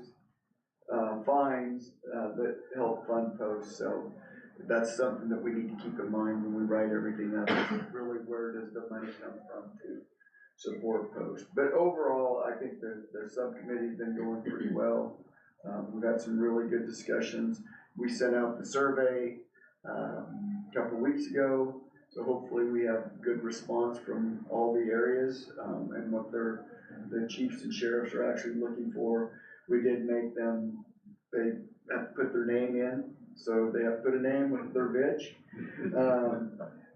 Speaker 14: fines that help fund POST. So that's something that we need to keep in mind when we write everything up. Really, where does the money come from to support POST? But overall, I think the subcommittee's been going pretty well. We've had some really good discussions. We sent out the survey a couple of weeks ago, so hopefully we have good response from all the areas and what the chiefs and sheriffs are actually looking for. We did make them, they have to put their name in, so they have to put a name with their bitch,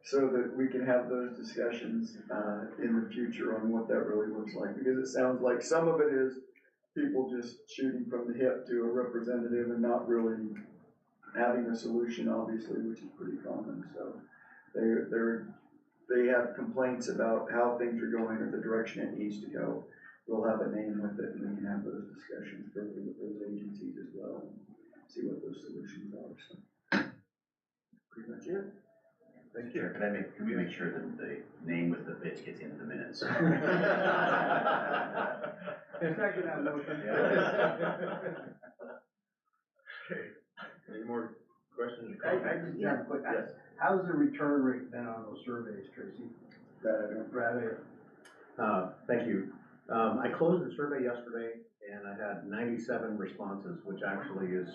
Speaker 14: so that we can have those discussions in the future on what that really looks like. Because it sounds like some of it is people just shooting from the hip to a representative and not really having a solution, obviously, which is pretty common. So they have complaints about how things are going or the direction it needs to go. We'll have a name with it, and we can have those discussions further with those agencies as well, and see what those solutions are. So pretty much it.
Speaker 4: Thank you. Can we make sure that the name with the bitch gets into the minutes?
Speaker 16: Second that motion.
Speaker 1: Okay, any more questions?
Speaker 10: I just have a quick,
Speaker 1: Yes.
Speaker 10: how's the return rate been on those surveys, Tracy?
Speaker 16: Thank you. I closed the survey yesterday and I had 97 responses, which actually is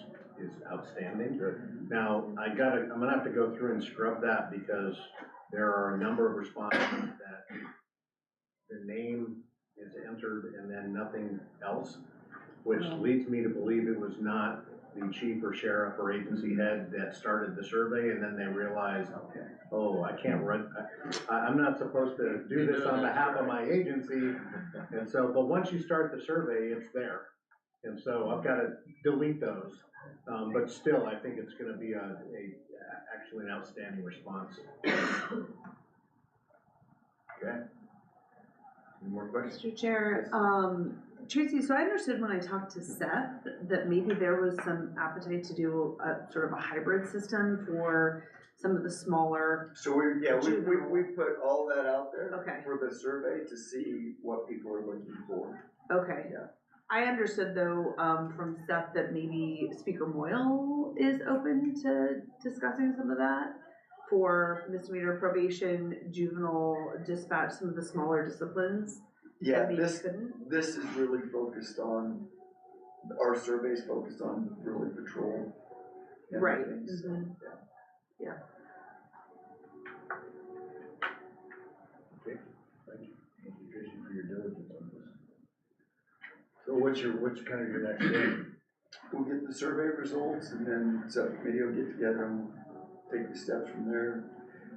Speaker 16: outstanding.
Speaker 1: Good.
Speaker 16: Now, I'm gonna have to go through and scrub that because there are a number of responses that the name is entered and then nothing else, which leads me to believe it was not the chief or sheriff or agency head that started the survey, and then they realized, oh, I can't run, I'm not supposed to do this on behalf of my agency. And so, but once you start the survey, it's there. And so I've got to delete those. But still, I think it's gonna be actually an outstanding response.
Speaker 1: Okay. Any more questions?
Speaker 17: Mr. Chair, Tracy, so I understood when I talked to Seth that maybe there was some appetite to do a sort of a hybrid system for some of the smaller.
Speaker 14: So we put all that out there.
Speaker 17: Okay.
Speaker 14: For the survey to see what people are looking for.
Speaker 17: Okay.
Speaker 14: Yeah.
Speaker 17: I understood though, from Seth that maybe Speaker Moyle is open to discussing some of that for misdemeanor probation, juvenile dispatch, some of the smaller disciplines.
Speaker 14: Yeah, this is really focused on, our survey's focused on really patrol. and
Speaker 17: Right.
Speaker 14: things, so,
Speaker 17: Mhm.
Speaker 14: yeah.
Speaker 1: Okay, thank you. Thank you, Tracy, for your diligence on this. So what's kind of your next step?
Speaker 14: We'll get the survey results and then subcommittee will get together and take the steps from there.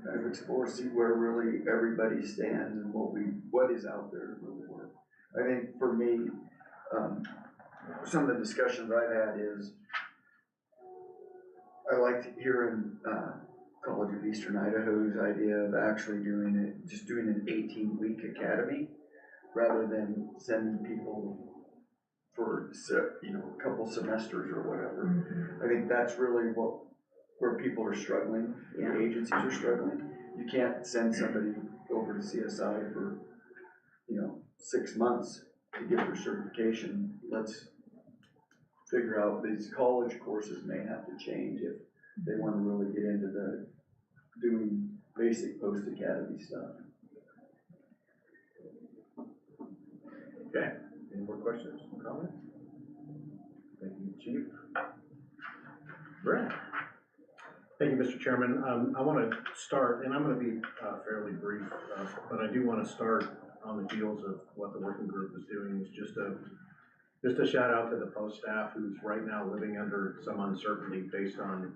Speaker 14: Kind of explore, see where really everybody stands and what is out there to really work. I think for me, some of the discussions I've had is, I liked hearing, College of Eastern Idaho's idea of actually doing an 18-week academy, rather than sending people for, a couple semesters or whatever. I think that's really where people are struggling, the agencies are struggling. You can't send somebody over to CSI for, 6 months to get their certification. Let's figure out, these college courses may have to change if they wanna really get into doing basic post-academy stuff.
Speaker 1: Okay, any more questions, comments? Thank you, Chief. Brent?
Speaker 16: Thank you, Mr. Chairman. I want to start, and I'm going to be fairly brief, but I do want to start on the heels of what the working group is doing. Is just a shout out to the post staff who's right now living under some uncertainty based on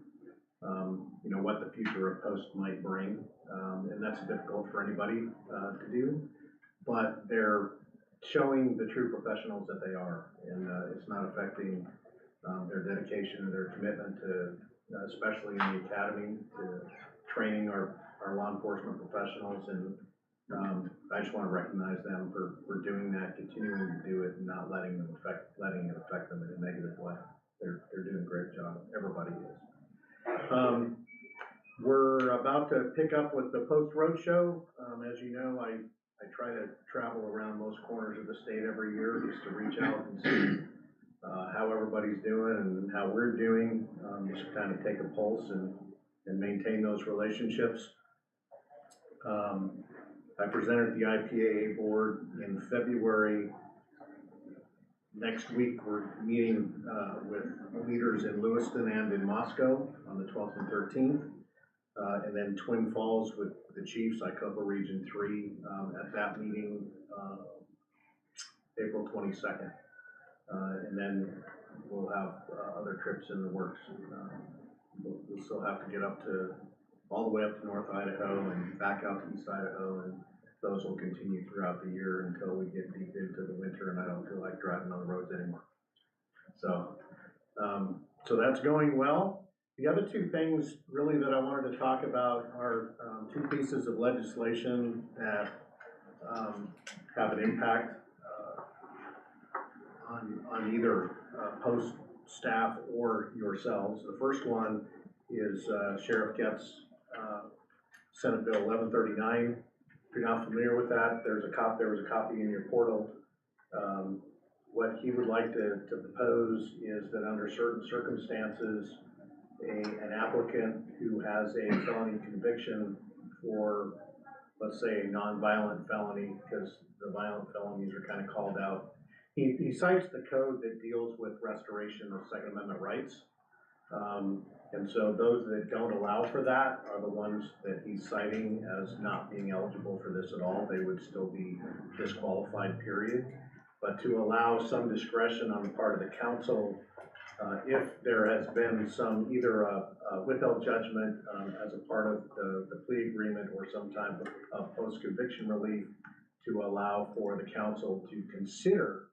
Speaker 16: what the future of post might bring, and that's difficult for anybody to do. But they're showing the true professionals that they are, and it's not affecting their dedication and their commitment to. Especially in the academy, to training our law enforcement professionals, and I just want to recognize them for doing that, continuing to do it, and not letting it affect them in a negative way. They're doing a great job. Everybody is. We're about to pick up with the Post Roadshow. As you know, I try to travel around most corners of the state every year just to reach out and see how everybody's doing and how we're doing, just kind of take a pulse and maintain those relationships. I presented the IPAA board in February. Next week, we're meeting with leaders in Lewiston and in Moscow on the 12th and 13th. And then Twin Falls with the chiefs, Icopa Region 3, at that meeting, April 22nd. And then we'll have other trips in the works. We'll still have to get all the way up to North Idaho and back out to East Idaho, and those will continue throughout the year until we get deep into the winter and I don't feel like driving on the roads anymore. So that's going well. The other two things really that I wanted to talk about are two pieces of legislation that have an impact on either post staff or yourselves. The first one is Sheriff Getz' Senate Bill 1139. If you're not familiar with that, there was a copy in your portal. What he would like to propose is that under certain circumstances, an applicant who has a felony conviction for, let's say, a non-violent felony, because the violent felonies are kind of called out. He cites the code that deals with restoration of Second Amendment rights. And so those that don't allow for that are the ones that he's citing as not being eligible for this at all. They would still be disqualified, period. But to allow some discretion on the part of the council if there has been some, either a withheld judgment, as a part of the plea agreement or some type of post-conviction relief, to allow for the council to consider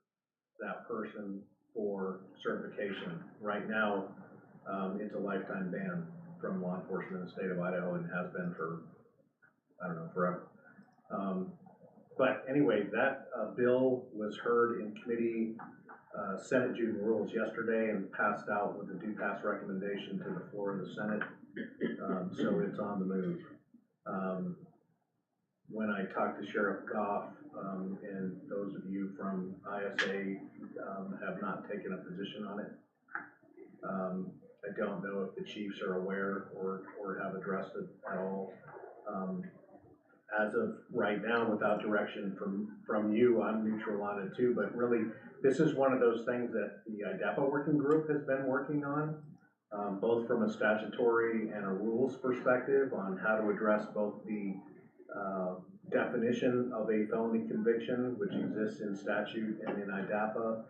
Speaker 16: that person for certification. Right now, it's a lifetime ban from law enforcement in the state of Idaho and has been for, I don't know, forever. But anyway, that bill was heard in committee, Senate June Rules yesterday and passed out with a do pass recommendation to the floor of the Senate. So it's on the move. When I talked to Sheriff Goff, and those of you from ISA have not taken a position on it. I don't know if the chiefs are aware or have addressed it at all. As of right now, without direction from you, I'm neutral on it too, but really, this is one of those things that the IDAPA working group has been working on, both from a statutory and a rules perspective on how to address both the definition of a felony conviction, which exists in statute and in IDAPA,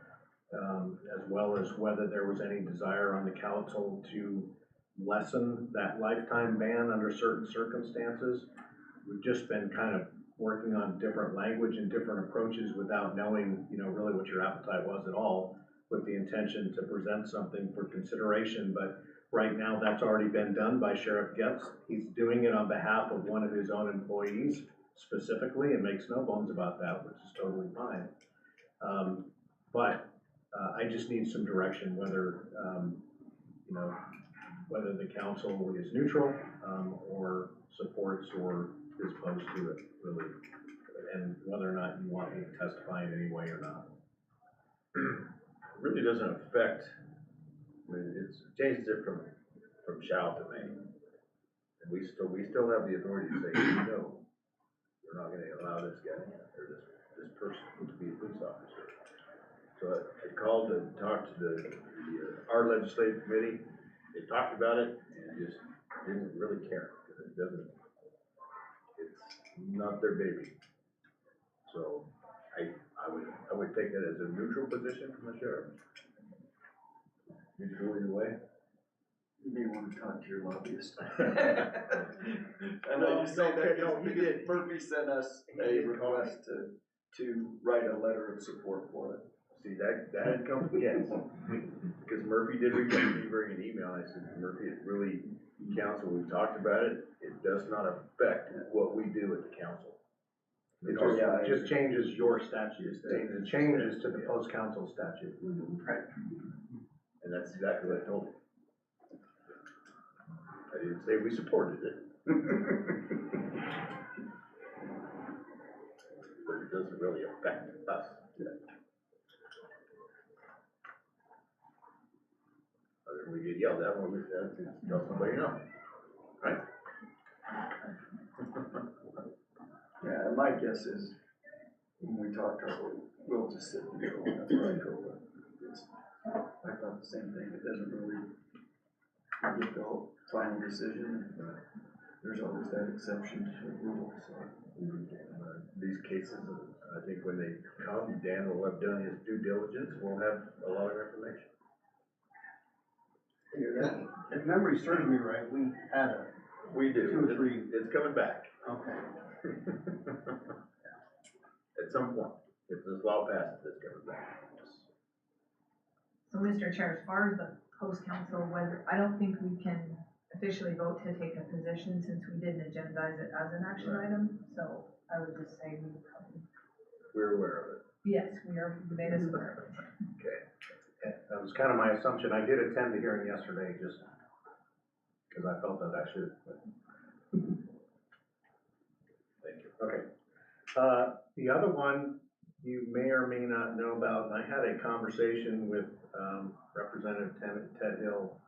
Speaker 16: as well as whether there was any desire on the council to lessen that lifetime ban under certain circumstances. We've just been kind of working on different language and different approaches without knowing, really what your appetite was at all, with the intention to present something for consideration. But right now, that's already been done by Sheriff Getz. He's doing it on behalf of one of his own employees specifically, and makes no bones about that, which is totally fine. But I just need some direction, whether, whether the council is neutral, or supports or is opposed to it, really, and whether or not you want me to testify in any way or not.
Speaker 1: It really doesn't affect, it's changed it from shall to may. And we still have the authority to say, no, we're not gonna allow this guy or this person to be a police officer. So I called and talked to our legislative committee. They talked about it and just didn't really care, because it's not their baby. So I would take that as a neutral position from the sheriff. Neutral either way.
Speaker 14: You may want to talk to your lobbyist. And I just say that because Murphy sent us a request to write a letter of support for it.
Speaker 1: See, that had come, yes, because Murphy did reach out to me during an email. I said, Murphy, it really, council, we've talked about it. It does not affect what we do at the council.
Speaker 16: It just changes your statute. It changes to the post-council statute.
Speaker 1: Right. And that's exactly what I told him. I didn't say we supported it. But it doesn't really affect us. Other than we get yelled at when we have to tell somebody no. Right?
Speaker 14: Yeah, and my guess is, when we talk to her, we'll just sit and go, that's where I go with. I thought the same thing, it doesn't really get the whole final decision. There's always that exception to the rule, so.
Speaker 1: These cases, I think when they come, Dan will have done his due diligence, we'll have a lot of information.
Speaker 10: If memory serves me right, we had
Speaker 1: We do.
Speaker 10: 2 or 3.
Speaker 1: It's coming back.
Speaker 10: Okay.
Speaker 1: At some point, if this law passes, it's coming back.
Speaker 11: So, Mr. Chair, as far as the post-council, whether, I don't think we can officially vote to take a position since we didn't agendize it as an action item, so I would just say we probably.
Speaker 1: We're aware of it.
Speaker 11: Yes, we made us aware of it.
Speaker 1: Okay.
Speaker 16: That was kind of my assumption. I did attend the hearing yesterday, just because I felt that I should. But.
Speaker 1: Thank you.
Speaker 16: Okay. The other one you may or may not know about, and I had a conversation with Representative Ted Hill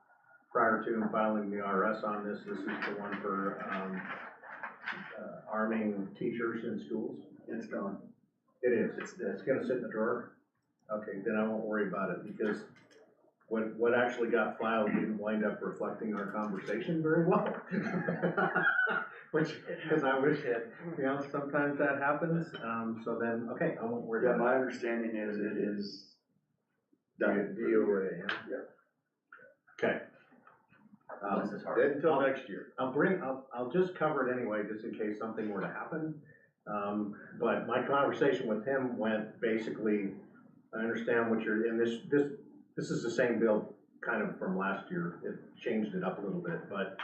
Speaker 16: prior to him filing the RS on this. This is the one for arming teachers in schools.
Speaker 14: It's gone.
Speaker 16: It is. It's gonna sit in the drawer? Okay, then I won't worry about it, because what actually got filed didn't wind up reflecting our conversation very well. Which, because I wish it, sometimes that happens, so then, okay, I won't worry
Speaker 14: Yeah,
Speaker 16: about it.
Speaker 14: my understanding is it is done.
Speaker 1: DOA, yeah.
Speaker 14: Yeah.
Speaker 16: Okay.
Speaker 4: This is hard.
Speaker 2: Until next year.
Speaker 16: I'll just cover it anyway, just in case something were to happen. But my conversation with him went basically, I understand what you're, and this is the same bill kind of from last year. It changed it up a little bit, but,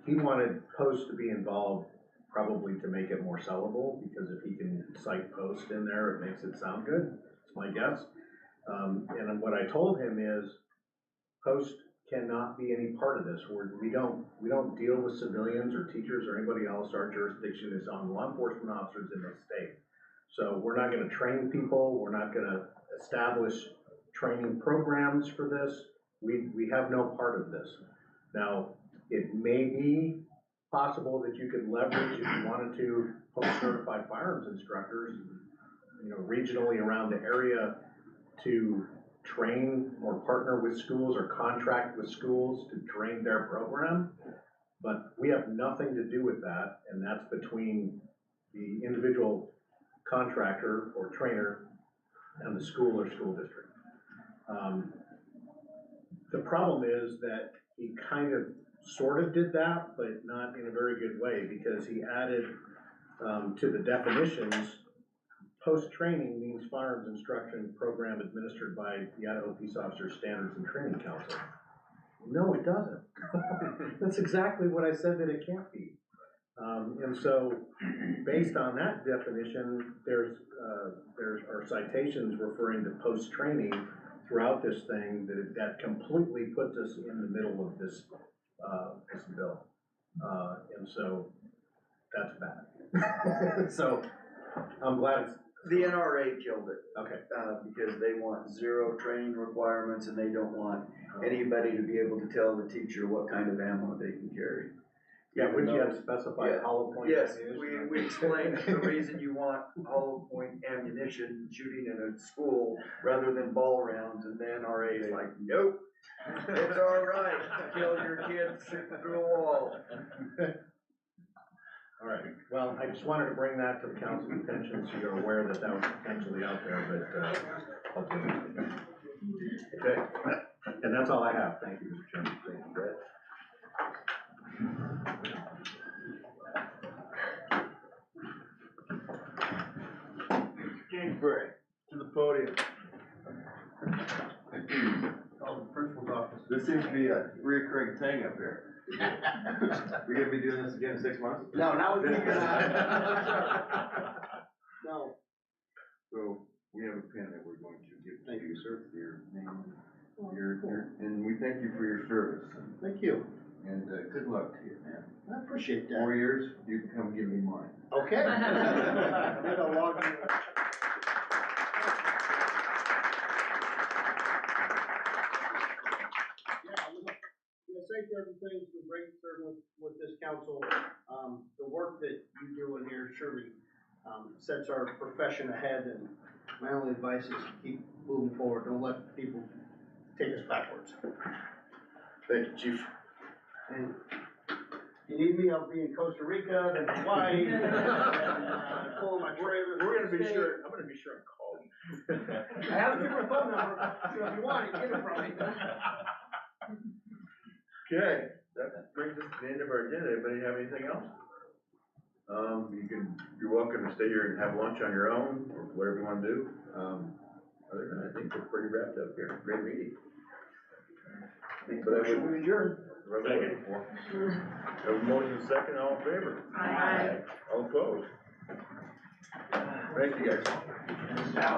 Speaker 16: he wanted Post to be involved probably to make it more sellable, because if he can cite Post in there, it makes it sound good. It's my guess. And what I told him is Post cannot be any part of this. We don't deal with civilians or teachers or anybody else. Our jurisdiction is on law enforcement officers in this state. So we're not gonna train people, we're not gonna establish training programs for this. We have no part of this. Now, it may be possible that you could leverage, if you wanted to, post-certified firearms instructors, regionally around the area to train or partner with schools or contract with schools to train their program. But we have nothing to do with that, and that's between the individual contractor or trainer and the school or school district. The problem is that he kind of sort of did that, but not in a very good way, because he added to the definitions, post-training means firearms instruction program administered by the Idaho Peace Officers Standards and Training Council. No, it doesn't. That's exactly what I said that it can't be. And so, based on that definition, there's our citations referring to post-training throughout this thing that completely puts us in the middle of this bill. And so, that's bad. So, I'm glad it's.
Speaker 14: The NRA killed it.
Speaker 16: Okay.
Speaker 14: Because they want zero training requirements, and they don't want anybody to be able to tell the teacher what kind of ammo they can carry.
Speaker 16: Yeah, would you have specified hollow point?
Speaker 14: Yes, we explained the reason you want hollow point ammunition shooting in a school rather than ball rounds, and the NRA is like, nope, it's all right, kill your kids through a wall.
Speaker 16: All right, well, I just wanted to bring that to the council's attention, so you're aware that that was potentially out there, but, okay, and that's all I have, thank you, Mr. Chairman. Thank you, Brett.
Speaker 2: Kingsbury, to the podium.
Speaker 10: Call the principal's office.
Speaker 1: This seems to be a recurring thing up here. We gonna be doing this again in 6 months?
Speaker 10: No, not with you guys. No.
Speaker 1: So, we have a pen that we're going to give to
Speaker 10: Thank you, sir.
Speaker 1: your name, and we thank you for your service.
Speaker 10: Thank you.
Speaker 1: And, good luck to you, man.
Speaker 10: I appreciate that.
Speaker 1: 4 years, you can come give me mine.
Speaker 10: Okay. Did a lot of- Say certain things, it's been great serving with this council. The work that you do in here surely sets our profession ahead, and my only advice is keep moving forward. Don't let people take us backwards.
Speaker 2: Thank you, Chief.
Speaker 10: And if you need me, I'll be in Costa Rica, then Hawaii, and pulling my trailer.
Speaker 2: I'm gonna be sure and call you.
Speaker 10: I have to give my phone number, so if you want it, get it from me.
Speaker 2: Okay, that brings us to the end of our agenda. Anybody have anything else? You're welcome to stay here and have lunch on your own, or whatever you wanna do. Other than that, I think we're pretty wrapped up here. Great meeting. But I would adjourn.
Speaker 6: Second.
Speaker 2: Have a motion second, all in favor?
Speaker 11: Aye.
Speaker 2: All opposed? Thank you, guys.
Speaker 11: Now.